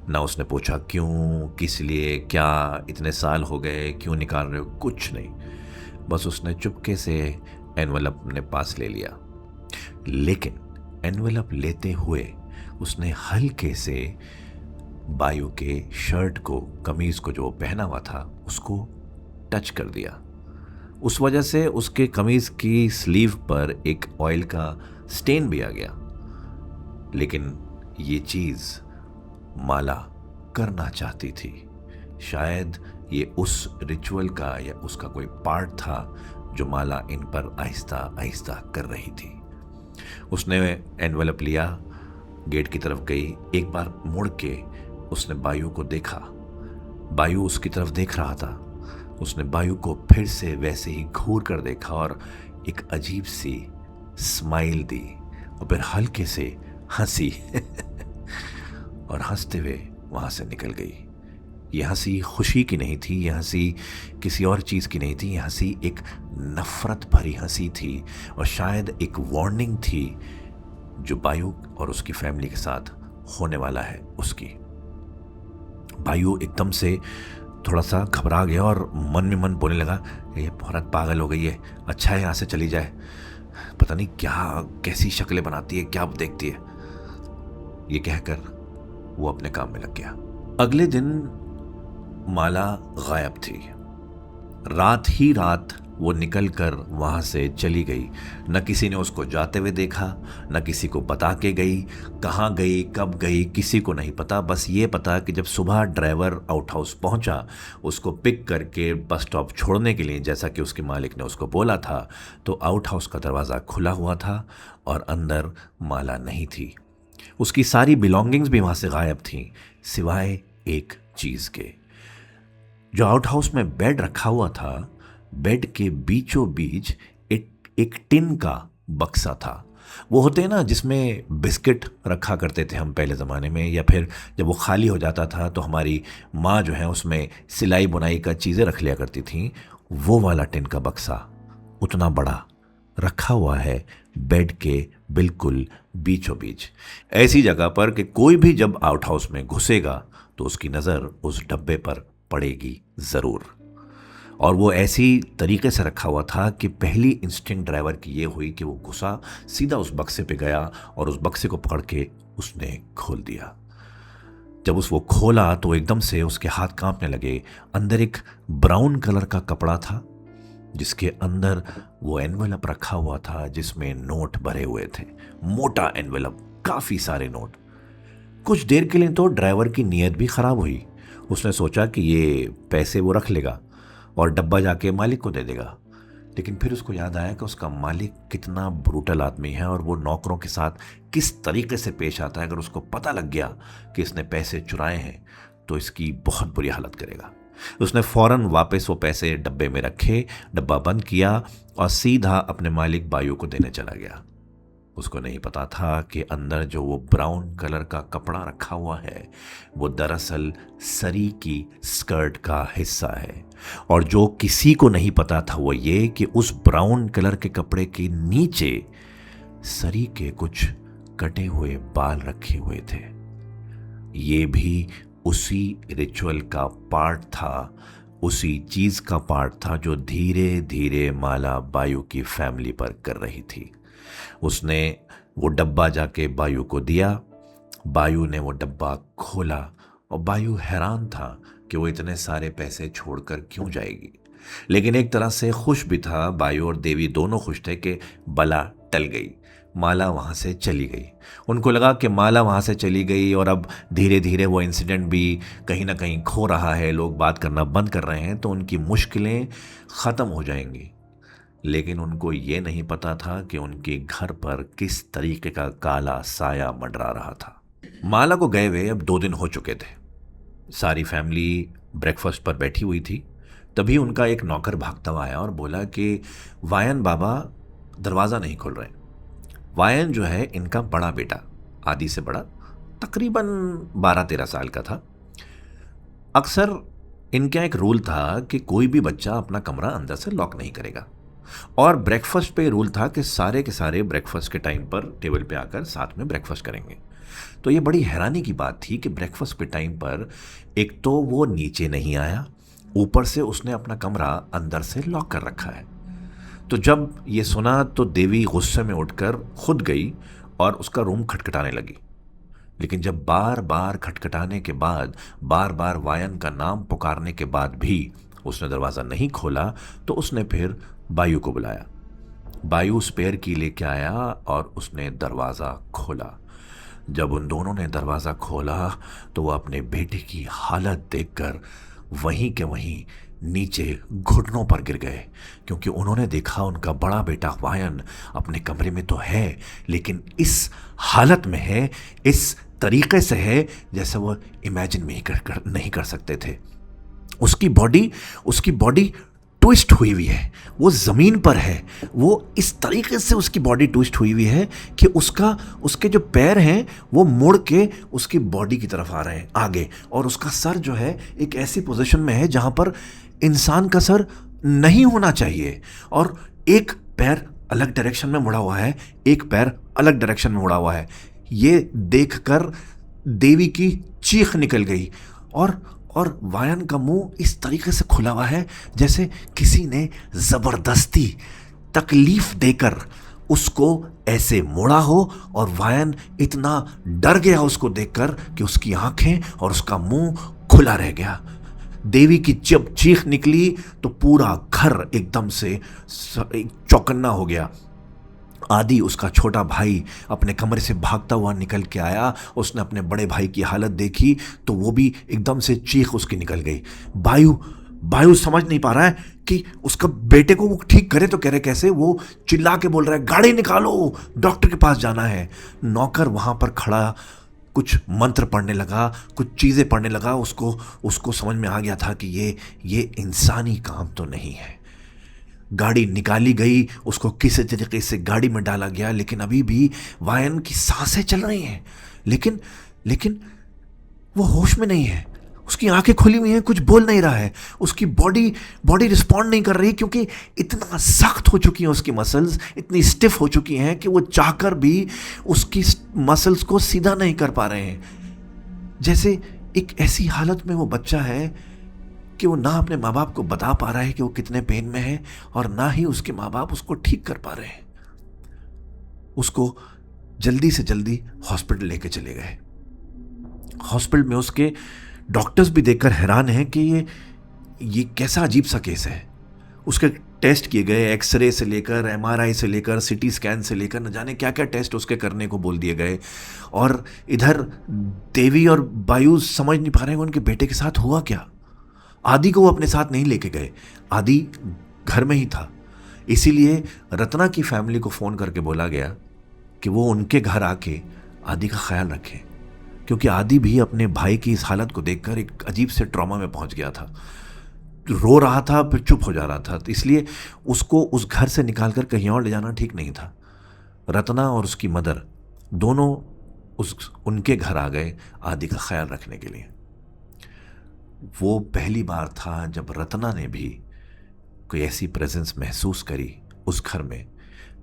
ना उसने पूछा क्यों, किस लिए, क्या इतने साल हो गए, क्यों निकाल रहे हो, कुछ नहीं। बस उसने चुपके से एनवेलप अपने पास ले लिया। लेकिन एनवेलप लेते हुए उसने हल्के से बायु के शर्ट को, कमीज को जो पहना हुआ था, उसको टच कर दिया। उस वजह से उसके कमीज की स्लीव पर एक ऑयल का स्टेन भी आ गया। लेकिन ये चीज माला करना चाहती थी। शायद ये उस रिचुअल का या उसका कोई पार्ट था जो माला इन पर आहिस्ता आहिस्ता कर रही थी। उसने एनवेलप लिया, गेट की तरफ गई, एक बार मुड़ के उसने बायु को देखा। बायु उसकी तरफ देख रहा था। उसने बायु को फिर से वैसे ही घूर कर देखा और एक अजीब सी स्माइल दी और फिर हल्के से हंसी और हंसते हुए वहां से निकल गई। यह हंसी खुशी की नहीं थी, यह हंसी किसी और चीज की नहीं थी, यह हंसी एक नफरत भरी हंसी थी और शायद एक वार्निंग थी जो बायु और उसकी फैमिली के साथ होने वाला है उसकी। बायु एकदम से थोड़ा सा घबरा गया और मन में मन बोलने लगा, ये औरत पागल हो गई है, अच्छा है यहाँ से चली जाए, पता नहीं क्या कैसी शक्लें बनाती है, क्या देखती है। ये कहकर वो अपने काम में लग गया। अगले दिन माला गायब थी। रात ही रात वो निकलकर वहां से चली गई। न किसी ने उसको जाते हुए देखा, न किसी को बता के गई। कहाँ गई, कब गई, किसी को नहीं पता। बस ये पता कि जब सुबह ड्राइवर आउट हाउस पहुंचा उसको पिक करके बस स्टॉप छोड़ने के लिए, जैसा कि उसके मालिक ने उसको बोला था, तो आउट हाउस का दरवाज़ा खुला हुआ था और अंदर माला नहीं थी। उसकी सारी बिलोंगिंग्स भी वहाँ से गायब थीं, सिवाय एक चीज़ के। जो आउट हाउस में बेड रखा हुआ था, बेड के बीचों बीच एक टिन का बक्सा था वो होते हैं ना जिसमें बिस्किट रखा करते थे हम पहले ज़माने में, या फिर जब वो खाली हो जाता था तो हमारी माँ जो है उसमें सिलाई बुनाई का चीज़ें रख लिया करती थी। वो वाला टिन का बक्सा उतना बड़ा रखा हुआ है बेड के बिल्कुल बीचों बीच, ऐसी जगह पर कि कोई भी जब आउट हाउस में घुसेगा तो उसकी नज़र उस डब्बे पर पड़ेगी ज़रूर। और वो ऐसी तरीके से रखा हुआ था कि पहली इंस्टिंक्ट ड्राइवर की ये हुई कि वो घुसा, सीधा उस बक्से पे गया और उस बक्से को पकड़ के उसने खोल दिया। जब वो खोला तो एकदम से उसके हाथ कांपने लगे। अंदर एक ब्राउन कलर का कपड़ा था जिसके अंदर वो एनवेलप रखा हुआ था जिसमें नोट भरे हुए थे, मोटा एनवेलप, काफ़ी सारे नोट। कुछ देर के लिए तो ड्राइवर की नीयत भी ख़राब हुई। उसने सोचा कि ये पैसे वो रख लेगा और डब्बा जाके मालिक को दे देगा, लेकिन फिर उसको याद आया कि उसका मालिक कितना ब्रूटल आदमी है और वो नौकरों के साथ किस तरीके से पेश आता है। अगर उसको पता लग गया कि इसने पैसे चुराए हैं तो इसकी बहुत बुरी हालत करेगा। उसने फौरन वापस वो पैसे डब्बे में रखे, डब्बा बंद किया और सीधा अपने मालिक बायू को देने चला गया। उसको नहीं पता था कि अंदर जो वो ब्राउन कलर का कपड़ा रखा हुआ है वो दरअसल सरी की स्कर्ट का हिस्सा है। और जो किसी को नहीं पता था वो ये कि उस ब्राउन कलर के कपड़े के नीचे सरी के कुछ कटे हुए बाल रखे हुए थे। ये भी उसी रिचुअल का पार्ट था, उसी चीज का पार्ट था जो धीरे धीरे माला बायू की फैमिली पर कर रही थी। उसने वो डब्बा जाके बायू को दिया। बायू ने वो डब्बा खोला और बायू हैरान था कि वो इतने सारे पैसे छोड़कर क्यों जाएगी, लेकिन एक तरह से खुश भी था। बायू और देवी दोनों खुश थे कि बला टल गई, माला वहाँ से चली गई। उनको लगा कि माला वहाँ से चली गई और अब धीरे धीरे वो इंसिडेंट भी कहीं ना कहीं खो रहा है, लोग बात करना बंद कर रहे हैं, तो उनकी मुश्किलें ख़त्म हो जाएंगी। लेकिन उनको ये नहीं पता था कि उनके घर पर किस तरीके का काला साया मंडरा रहा था। माला को गए हुए अब 2 दिन हो चुके थे। सारी फैमिली ब्रेकफास्ट पर बैठी हुई थी। तभी उनका एक नौकर भागता हुआ आया और बोला कि वायन बाबा दरवाज़ा नहीं खोल रहे। वायन जो है इनका बड़ा बेटा, आदि से बड़ा, तकरीबन 12-13 साल का था। अक्सर इनका एक रूल था कि कोई भी बच्चा अपना कमरा अंदर से लॉक नहीं करेगा, और ब्रेकफास्ट पे रूल था कि सारे के सारे ब्रेकफास्ट के टाइम पर टेबल पे आकर साथ में ब्रेकफास्ट करेंगे। तो ये बड़ी हैरानी की बात थी कि ब्रेकफास्ट के टाइम पर एक तो वो नीचे नहीं आया, ऊपर से उसने अपना कमरा अंदर से लॉक कर रखा है। तो जब ये सुना तो देवी गुस्से में उठकर खुद गई और उसका रूम खटखटाने लगी। लेकिन जब बार बार खटखटाने के बाद, बार बार वायन का नाम पुकारने के बाद भी उसने दरवाज़ा नहीं खोला, तो उसने फिर बायू को बुलाया। बायू स्पेयर की लेके आया और उसने दरवाज़ा खोला। जब उन दोनों ने दरवाज़ा खोला तो वो अपने बेटे की हालत देखकर वहीं के वहीं नीचे घुटनों पर गिर गए, क्योंकि उन्होंने देखा उनका बड़ा बेटा वायन अपने कमरे में तो है, लेकिन इस हालत में है, इस तरीके से है जैसे वो इमेजिन नहीं कर सकते थे। उसकी बॉडी ट्विस्ट हुई हुई है, वो ज़मीन पर है, वो इस तरीके से उसकी बॉडी ट्विस्ट हुई हुई है कि उसके जो पैर हैं वो मुड़ के उसकी बॉडी की तरफ आ रहे हैं आगे, और उसका सर जो है एक ऐसी पोजीशन में है जहाँ पर इंसान का सर नहीं होना चाहिए, और एक पैर अलग डायरेक्शन में मुड़ा हुआ है, एक पैर अलग डायरेक्शन में मुड़ा हुआ है। ये देखकर देवी की चीख निकल गई, और वायन का मुंह इस तरीके से खुला हुआ है जैसे किसी ने ज़बरदस्ती तकलीफ देकर उसको ऐसे मोड़ा हो, और वायन इतना डर गया उसको देखकर कि उसकी आंखें और उसका मुंह खुला रह गया। देवी की जब चीख निकली तो पूरा घर एकदम से चौकन्ना हो गया। आदि, उसका छोटा भाई, अपने कमरे से भागता हुआ निकल के आया। उसने अपने बड़े भाई की हालत देखी तो वो भी एकदम से चीख उसकी निकल गई। बायू समझ नहीं पा रहा है कि उसका बेटे को वो ठीक करे तो करे कैसे। वो चिल्ला के बोल रहा है, गाड़ी निकालो, डॉक्टर के पास जाना है। नौकर वहाँ पर खड़ा कुछ मंत्र पढ़ने लगा, कुछ चीज़ें पढ़ने लगा। उसको समझ में आ गया था कि ये इंसानी काम तो नहीं है। गाड़ी निकाली गई, उसको किसी तरीके से गाड़ी में डाला गया, लेकिन अभी भी वायन की सांसें चल रही हैं, लेकिन लेकिन वो होश में नहीं है। उसकी आंखें खुली हुई हैं, कुछ बोल नहीं रहा है, उसकी बॉडी बॉडी रिस्पॉन्ड नहीं कर रही, क्योंकि इतना सख्त हो चुकी हैं उसकी मसल्स, इतनी स्टिफ हो चुकी हैं कि वो चाहकर भी उसकी मसल्स को सीधा नहीं कर पा रहे हैं। जैसे एक ऐसी हालत में वो बच्चा है कि वो ना अपने माँ बाप को बता पा रहा है कि वो कितने पेन में है, और ना ही उसके माँ बाप उसको ठीक कर पा रहे हैं। उसको जल्दी से जल्दी हॉस्पिटल लेके चले गए। हॉस्पिटल में उसके डॉक्टर्स भी देखकर हैरान हैं कि ये कैसा अजीब सा केस है। उसके टेस्ट किए गए, एक्सरे से लेकर एमआरआई से लेकर सीटी स्कैन से लेकर न जाने क्या क्या टेस्ट उसके करने को बोल दिए गए। और इधर देवी और बायू समझ नहीं पा रहे हैं उनके बेटे के साथ हुआ क्या। आदि को वो अपने साथ नहीं लेके गए, आदि घर में ही था। इसीलिए रत्ना की फैमिली को फ़ोन करके बोला गया कि वो उनके घर आके आदि का ख्याल रखें, क्योंकि आदि भी अपने भाई की इस हालत को देखकर एक अजीब से ट्रॉमा में पहुंच गया था। रो रहा था, फिर चुप हो जा रहा था, तो इसलिए उसको उस घर से निकालकर कहीं और ले जाना ठीक नहीं था। रत्ना और उसकी मदर दोनों उनके घर आ गए आदि का ख्याल रखने के लिए। वो पहली बार था जब रत्ना ने भी कोई ऐसी प्रेजेंस महसूस करी उस घर में,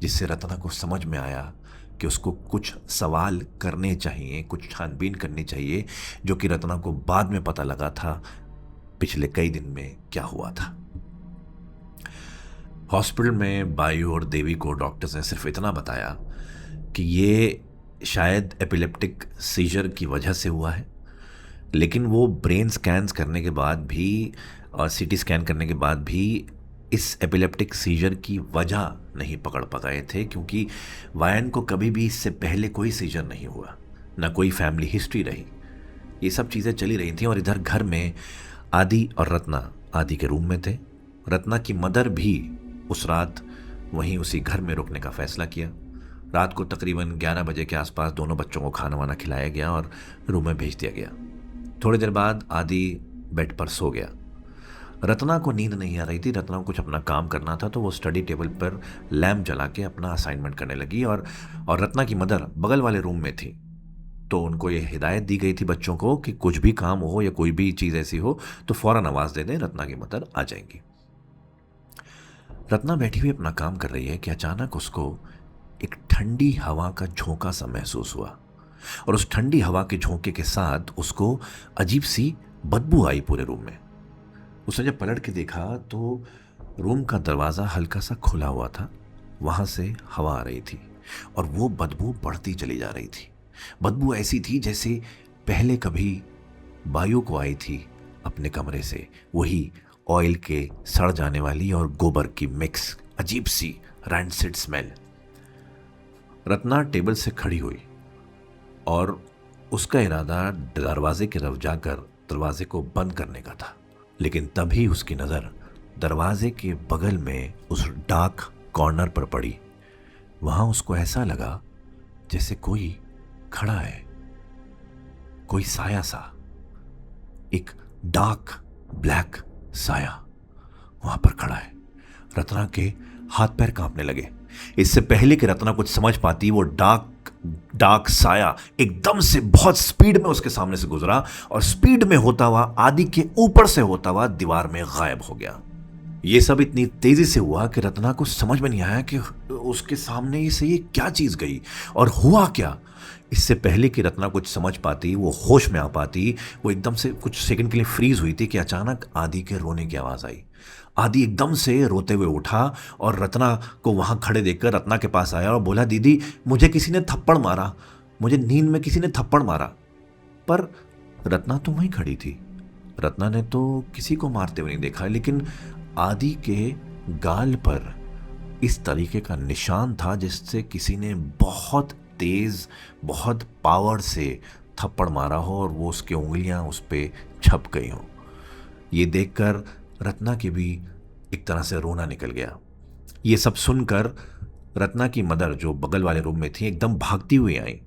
जिससे रत्ना को समझ में आया कि उसको कुछ सवाल करने चाहिए, कुछ छानबीन करनी चाहिए, जो कि रत्ना को बाद में पता लगा था पिछले कई दिन में क्या हुआ था। हॉस्पिटल में बायू और देवी को डॉक्टर्स ने सिर्फ इतना बताया कि ये शायद एपिलेप्टिक सीजर की वजह से हुआ है, लेकिन वो ब्रेन स्कैन्स करने के बाद भी और सीटी स्कैन करने के बाद भी इस एपिलेप्टिक सीजर की वजह नहीं पकड़ पाए थे, क्योंकि वायन को कभी भी इससे पहले कोई सीजर नहीं हुआ, ना कोई फैमिली हिस्ट्री रही। ये सब चीज़ें चली रही थी। और इधर घर में आदि और रत्ना आदि के रूम में थे। रत्ना की मदर भी उस रात वहीं उसी घर में रुकने का फैसला किया। रात को तकरीबन 11 बजे के आसपास दोनों बच्चों को खाना वाना खिलाया गया और रूम में भेज दिया गया। थोड़ी देर बाद आदि बेड पर सो गया। रत्ना को नींद नहीं आ रही थी। रत्ना को कुछ अपना काम करना था, तो वो स्टडी टेबल पर लैम्प जला के अपना असाइनमेंट करने लगी। और रत्ना की मदर बगल वाले रूम में थी, तो उनको ये हिदायत दी गई थी बच्चों को कि कुछ भी काम हो या कोई भी चीज़ ऐसी हो तो फ़ौरन आवाज़ दे दें, रत्ना की मदर आ जाएंगी। रत्ना बैठी हुई अपना काम कर रही है कि अचानक उसको एक ठंडी हवा का झोंका सा महसूस हुआ, और उस ठंडी हवा के झोंके के साथ उसको अजीब सी बदबू आई पूरे रूम में। उसने जब पलट के देखा तो रूम का दरवाज़ा हल्का सा खुला हुआ था, वहाँ से हवा आ रही थी और वो बदबू बढ़ती चली जा रही थी। बदबू ऐसी थी जैसे पहले कभी बायू को आई थी अपने कमरे से, वही ऑयल के सड़ जाने वाली और गोबर की मिक्स अजीब सी रैंसिड स्मेल। रत्ना टेबल से खड़ी हुई और उसका इरादा दरवाजे की तरफ जाकर दरवाजे को बंद करने का था, लेकिन तभी उसकी नज़र दरवाजे के बगल में उस डार्क कॉर्नर पर पड़ी। वहाँ उसको ऐसा लगा जैसे कोई खड़ा है, कोई साया सा, एक डार्क ब्लैक साया वहाँ पर खड़ा है। रत्ना के हाथ पैर कांपने लगे। इससे पहले कि रत्ना कुछ समझ पाती, वो डार्क साया एकदम से बहुत स्पीड में उसके सामने से गुजरा और स्पीड में होता हुआ आदि के ऊपर से होता हुआ दीवार में गायब हो गया। ये सब इतनी तेजी से हुआ कि रत्ना को समझ में नहीं आया कि उसके सामने से ये क्या चीज गई और हुआ क्या। इससे पहले कि रत्ना कुछ समझ पाती, वो होश में आ पाती, वो एकदम से कुछ सेकंड के लिए फ्रीज हुई थी कि अचानक आदि के रोने की आवाज आई। आदि एकदम से रोते हुए उठा और रत्ना को वहां खड़े देखकर रत्ना के पास आया और बोला, दीदी मुझे किसी ने थप्पड़ मारा, मुझे नींद में किसी ने थप्पड़ मारा। पर रत्ना तो वहीं खड़ी थी, रत्ना ने तो किसी को मारते हुए नहीं देखा, लेकिन आदि के गाल पर इस तरीके का निशान था जिससे किसी ने बहुत तेज, बहुत पावर से थप्पड़ मारा हो और वो उसकी उंगलियां उस पर छप गई हो। ये देखकर रत्ना की भी एक तरह से रोना निकल गया। ये सब सुनकर रत्ना की मदर जो बगल वाले रूम में थी एकदम भागती हुई आई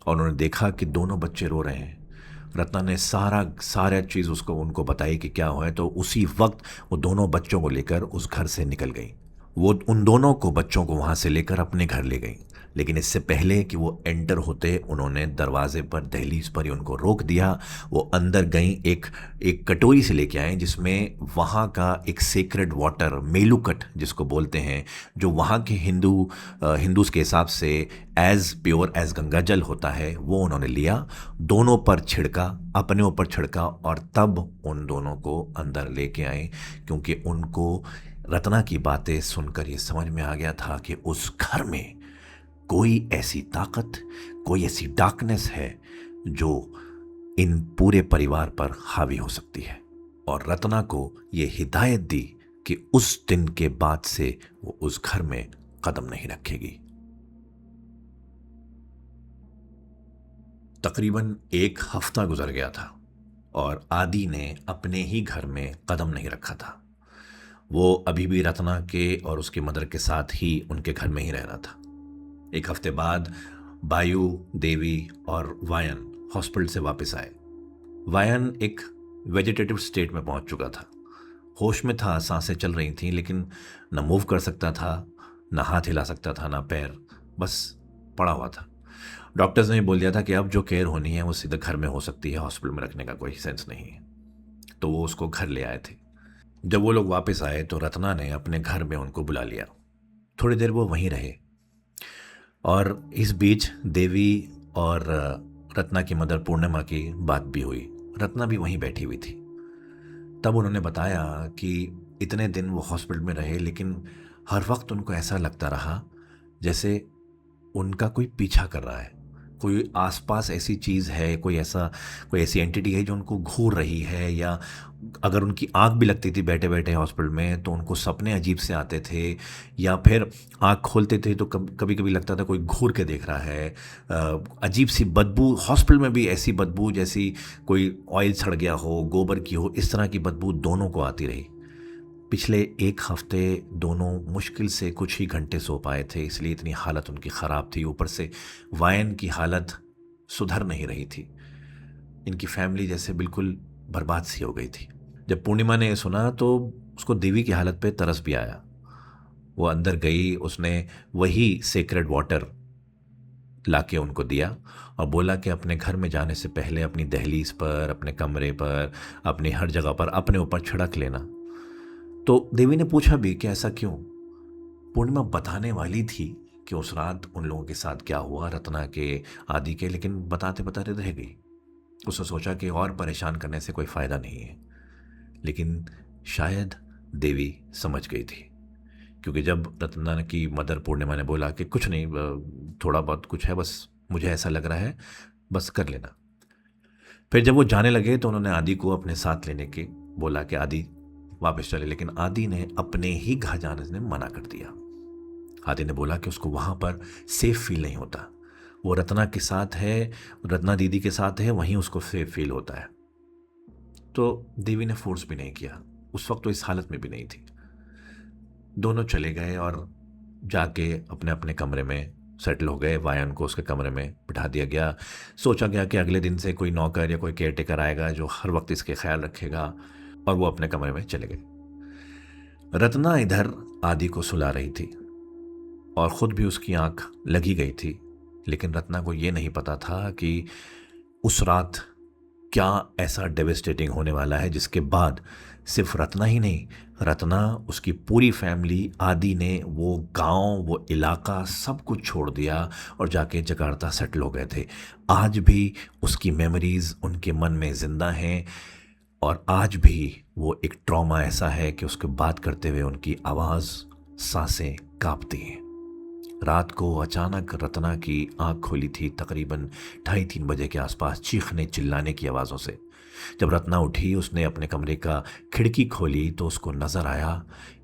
और उन्होंने देखा कि दोनों बच्चे रो रहे हैं। रत्ना ने सारा चीज़ उसको उनको बताई कि क्या हुआ है। तो उसी वक्त वो दोनों बच्चों को लेकर उस घर से निकल गई। वो उन दोनों को बच्चों को वहाँ से लेकर अपने घर ले गई। लेकिन इससे पहले कि वो एंटर होते, उन्होंने दरवाजे पर, दहलीज पर ही उनको रोक दिया। वो अंदर गई, एक एक कटोरी से लेके आए जिसमें वहाँ का एक सेक्रेड वाटर, मेलुकट जिसको बोलते हैं, जो वहाँ के हिंदूज के हिसाब से एज प्योर एज गंगा जल होता है, वो उन्होंने लिया, दोनों पर छिड़का, अपने ऊपर छिड़का, और तब उन दोनों को अंदर लेके आए। क्योंकि उनको रत्ना की बातें सुनकर ये समझ में आ गया था कि उस घर में कोई ऐसी ताकत, कोई ऐसी डार्कनेस है जो इन पूरे परिवार पर हावी हो सकती है। और रत्ना को ये हिदायत दी कि उस दिन के बाद से वो उस घर में कदम नहीं रखेगी। तकरीबन 1 हफ्ता गुजर गया था और आदि ने अपने ही घर में कदम नहीं रखा था। वो अभी भी रत्ना के और उसकी मदर के साथ ही उनके घर में ही रह रहा था। 1 हफ्ते बाद बायु, देवी और वायन हॉस्पिटल से वापस आए। वायन एक वेजिटेटिव स्टेट में पहुंच चुका था, होश में था, सांसें चल रही थीं, लेकिन न मूव कर सकता था, न हाथ हिला सकता था, न पैर, बस पड़ा हुआ था। डॉक्टर्स ने बोल दिया था कि अब जो केयर होनी है वो सीधे घर में हो सकती है, हॉस्पिटल में रखने का कोई सेंस नहीं है। तो वो उसको घर ले आए थे। जब वो लोग वापस आए तो रत्ना ने अपने घर में उनको बुला लिया। थोड़ी देर वो वहीं रहे और इस बीच देवी और रत्ना की मदर पूर्णिमा की बात भी हुई। रत्ना भी वहीं बैठी हुई थी। तब उन्होंने बताया कि इतने दिन वो हॉस्पिटल में रहे, लेकिन हर वक्त उनको ऐसा लगता रहा जैसे उनका कोई पीछा कर रहा है, कोई आसपास ऐसी चीज़ है, कोई ऐसी एंटिटी है जो उनको घूर रही है। या अगर उनकी आंख भी लगती थी बैठे बैठे हॉस्पिटल में तो उनको सपने अजीब से आते थे, या फिर आंख खोलते थे तो कभी कभी लगता था कोई घूर के देख रहा है। अजीब सी बदबू, हॉस्पिटल में भी ऐसी बदबू जैसी कोई ऑयल सड़ गया हो, गोबर की हो, इस तरह की बदबू दोनों को आती रही। पिछले 1 हफ्ते दोनों मुश्किल से कुछ ही घंटे सो पाए थे, इसलिए इतनी हालत उनकी ख़राब थी। ऊपर से वायन की हालत सुधर नहीं रही थी। इनकी फैमिली जैसे बिल्कुल बर्बाद सी हो गई थी। जब पूर्णिमा ने सुना तो उसको देवी की हालत पे तरस भी आया। वो अंदर गई, उसने वही सेक्रेड वाटर लाके उनको दिया और बोला कि अपने घर में जाने से पहले अपनी दहलीज पर, अपने कमरे पर, अपनी हर जगह पर अपने ऊपर छिड़क लेना। तो देवी ने पूछा भी कि ऐसा क्यों। पूर्णिमा बताने वाली थी कि उस रात उन लोगों के साथ क्या हुआ, रत्ना के, आदि के, लेकिन बताते बताते रह गई। उसने सोचा कि और परेशान करने से कोई फ़ायदा नहीं है, लेकिन शायद देवी समझ गई थी। क्योंकि जब रत्ना की मदर पूर्णिमा ने बोला कि कुछ नहीं, थोड़ा बहुत कुछ है, बस मुझे ऐसा लग रहा है, बस कर लेना। फिर जब वो जाने लगे तो उन्होंने आदि को अपने साथ लेने के बोला कि आदि वापस चले, लेकिन आदि ने अपने ही घर जाने से मना कर दिया। आदि ने बोला कि उसको वहाँ पर सेफ फील नहीं होता। वो रत्ना के साथ है, रत्ना दीदी के साथ है, वहीं उसको सेफ फील होता है। तो देवी ने फोर्स भी नहीं किया, उस वक्त तो इस हालत में भी नहीं थी। दोनों चले गए और जाके अपने अपने कमरे में सेटल हो गए। वायन को उसके कमरे में बिठा दिया गया। सोचा गया कि अगले दिन से कोई नौकर या कोई केयर टेकर आएगा जो हर वक्त इसके ख्याल रखेगा, और वो अपने कमरे में चले गए। रत्ना इधर आदि को सुला रही थी और ख़ुद भी उसकी आंख लगी गई थी, लेकिन रत्ना को ये नहीं पता था कि उस रात क्या ऐसा डेविस्टेटिंग होने वाला है जिसके बाद सिर्फ रत्ना ही नहीं, रत्ना, उसकी पूरी फैमिली, आदि ने वो गांव, वो इलाका सब कुछ छोड़ दिया और जाके जकार्ता सेटल हो गए थे। आज भी उसकी मेमोरीज उनके मन में ज़िंदा हैं और आज भी वो एक ट्रॉमा ऐसा है कि उसके बात करते हुए उनकी आवाज़, सांसें कांपती हैं। रात को अचानक रत्ना की आंख खोली थी, तकरीबन 2:30-3 बजे के आसपास, चीखने चिल्लाने की आवाज़ों से। जब रत्ना उठी, उसने अपने कमरे का खिड़की खोली तो उसको नज़र आया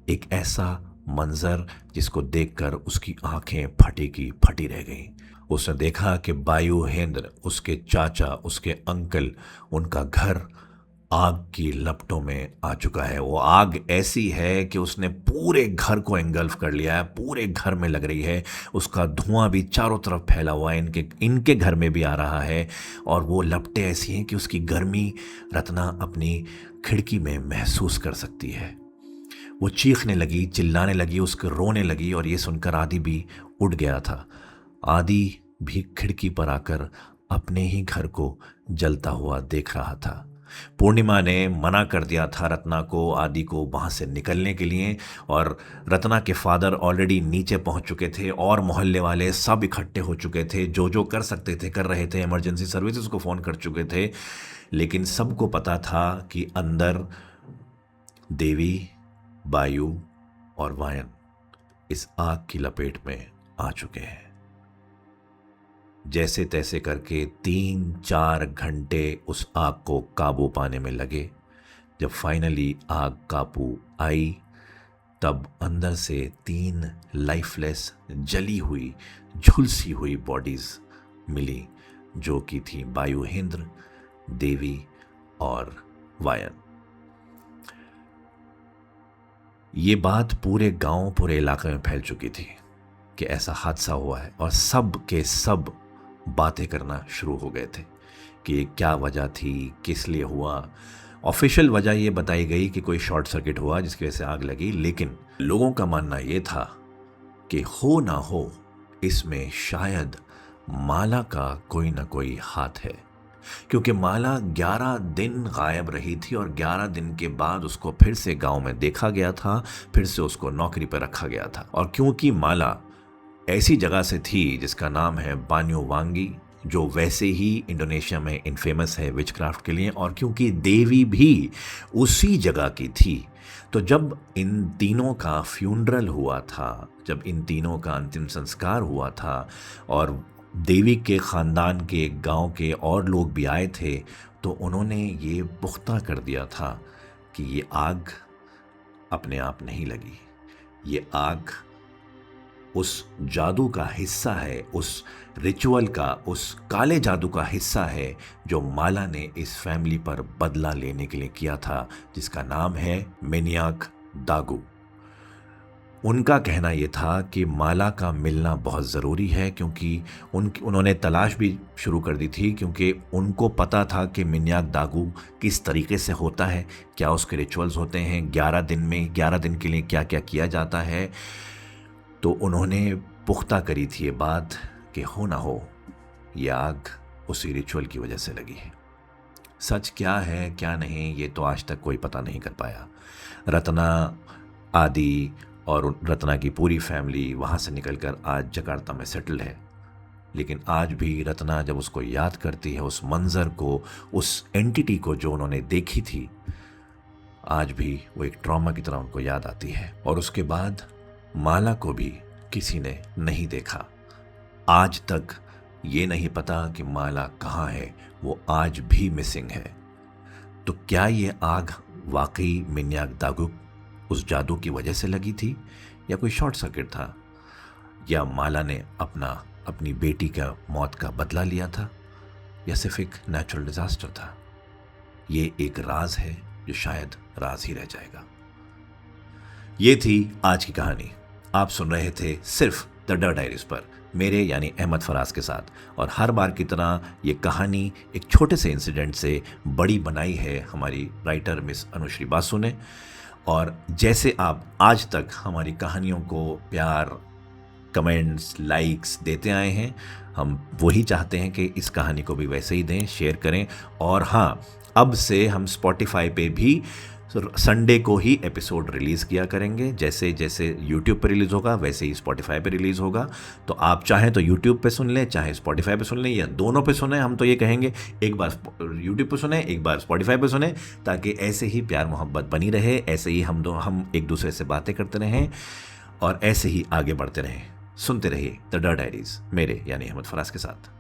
एक ऐसा मंज़र जिसको देखकर उसकी आंखें फटी की फटी रह गईं। उसने देखा कि बायु, हेंद्र, उसके चाचा, उसके अंकल, उनका घर आग की लपटों में आ चुका है। वो आग ऐसी है कि उसने पूरे घर को एंगल्फ कर लिया है, पूरे घर में लग रही है। उसका धुआं भी चारों तरफ फैला हुआ है, इनके इनके घर में भी आ रहा है। और वो लपटें ऐसी हैं कि उसकी गर्मी रत्ना अपनी खिड़की में महसूस कर सकती है। वो चीखने लगी, चिल्लाने लगी, उसके रोने लगी, और ये सुनकर आदि भी उठ गया था। आदि भी खिड़की पर आकर अपने ही घर को जलता हुआ देख रहा था। पूर्णिमा ने मना कर दिया था रत्ना को, आदि को वहाँ से निकलने के लिए, और रत्ना के फादर ऑलरेडी नीचे पहुँच चुके थे और मोहल्ले वाले सब इकट्ठे हो चुके थे, जो जो कर सकते थे कर रहे थे, इमरजेंसी सर्विसेज को फ़ोन कर चुके थे। लेकिन सबको पता था कि अंदर देवी, वायु और वायन इस आग की लपेट में आ चुके हैं। जैसे तैसे करके 3-4 घंटे उस आग को काबू पाने में लगे। जब फाइनली आग काबू आई, तब अंदर से 3 लाइफलेस जली हुई, झुलसी हुई बॉडीज मिली, जो कि थी वायुहेंद्र, देवी और वायन। ये बात पूरे गांव, पूरे इलाके में फैल चुकी थी कि ऐसा हादसा हुआ है, और सब के सब बातें करना शुरू हो गए थे कि क्या वजह थी, किस लिए हुआ। ऑफिशियल वजह ये बताई गई कि कोई शॉर्ट सर्किट हुआ जिसकी वजह से आग लगी, लेकिन लोगों का मानना ये था कि हो ना हो इसमें शायद माला का कोई ना कोई हाथ है, क्योंकि माला 11 दिन गायब रही थी और 11 दिन के बाद उसको फिर से गांव में देखा गया था, फिर से उसको नौकरी पर रखा गया था। और क्योंकि माला ऐसी जगह से थी जिसका नाम है बान्योवांगी, जो वैसे ही इंडोनेशिया में इनफेमस है विचक्राफ्ट के लिए, और क्योंकि देवी भी उसी जगह की थी, तो जब इन तीनों का फ्यूनरल हुआ था, जब इन तीनों का अंतिम संस्कार हुआ था और देवी के ख़ानदान के, गांव के और लोग भी आए थे, तो उन्होंने ये पुख्ता कर दिया था कि ये आग अपने आप नहीं लगी। ये आग उस जादू का हिस्सा है, उस रिचुअल का, उस काले जादू का हिस्सा है जो माला ने इस फैमिली पर बदला लेने के लिए किया था, जिसका नाम है मैनियाक दागू। उनका कहना ये था कि माला का मिलना बहुत ज़रूरी है, क्योंकि उन्होंने तलाश भी शुरू कर दी थी, क्योंकि उनको पता था कि मैनियाक दागू किस तरीके से होता है, क्या उसके रिचुअल्स होते हैं, 11 दिन में 11 दिन के लिए क्या क्या किया जाता है। तो उन्होंने पुख्ता करी थी ये बात कि हो ना हो ये आग उसी रिचुअल की वजह से लगी है। सच क्या है क्या नहीं, ये तो आज तक कोई पता नहीं कर पाया। रत्ना, आदि और रत्ना की पूरी फैमिली वहाँ से निकलकर आज जकार्ता में सेटल है, लेकिन आज भी रत्ना जब उसको याद करती है, उस मंज़र को, उस एंटिटी को जो उन्होंने देखी थी, आज भी वो एक ट्रॉमा की तरह उनको याद आती है। और उसके बाद माला को भी किसी ने नहीं देखा। आज तक ये नहीं पता कि माला कहाँ है, वो आज भी मिसिंग है। तो क्या ये आग वाकई मैनियाक दागू उस जादू की वजह से लगी थी, या कोई शॉर्ट सर्किट था, या माला ने अपनी बेटी का मौत का बदला लिया था, या सिर्फ एक नेचुरल डिजास्टर था? ये एक राज है जो शायद राज ही रह जाएगा। ये थी आज की कहानी। आप सुन रहे थे सिर्फ द डर डायरीज पर, मेरे यानी अहमद फराज के साथ। और हर बार की तरह ये कहानी एक छोटे से इंसिडेंट से बड़ी बनाई है हमारी राइटर मिस अनुश्री बासु ने। और जैसे आप आज तक हमारी कहानियों को प्यार, कमेंट्स, लाइक्स देते आए हैं, हम वही चाहते हैं कि इस कहानी को भी वैसे ही दें, शेयर करें। और हाँ, अब से हम स्पॉटिफाई पे भी संडे को ही एपिसोड रिलीज़ किया करेंगे। जैसे जैसे यूट्यूब पे रिलीज़ होगा वैसे ही स्पॉटिफाई पे रिलीज़ होगा। तो आप चाहें तो यूट्यूब पे सुन लें, चाहे स्पॉटिफाई पे सुन लें, या दोनों पे सुने। हम तो ये कहेंगे एक बार यूट्यूब पे सुने, एक बार स्पॉटिफाई पे सुने, ताकि ऐसे ही प्यार मोहब्बत बनी रहे, ऐसे ही हम एक दूसरे से बातें करते रहें और ऐसे ही आगे बढ़ते रहें। सुनते रहिए द डर डायरीज, मेरे यानी अहमद फराज के साथ।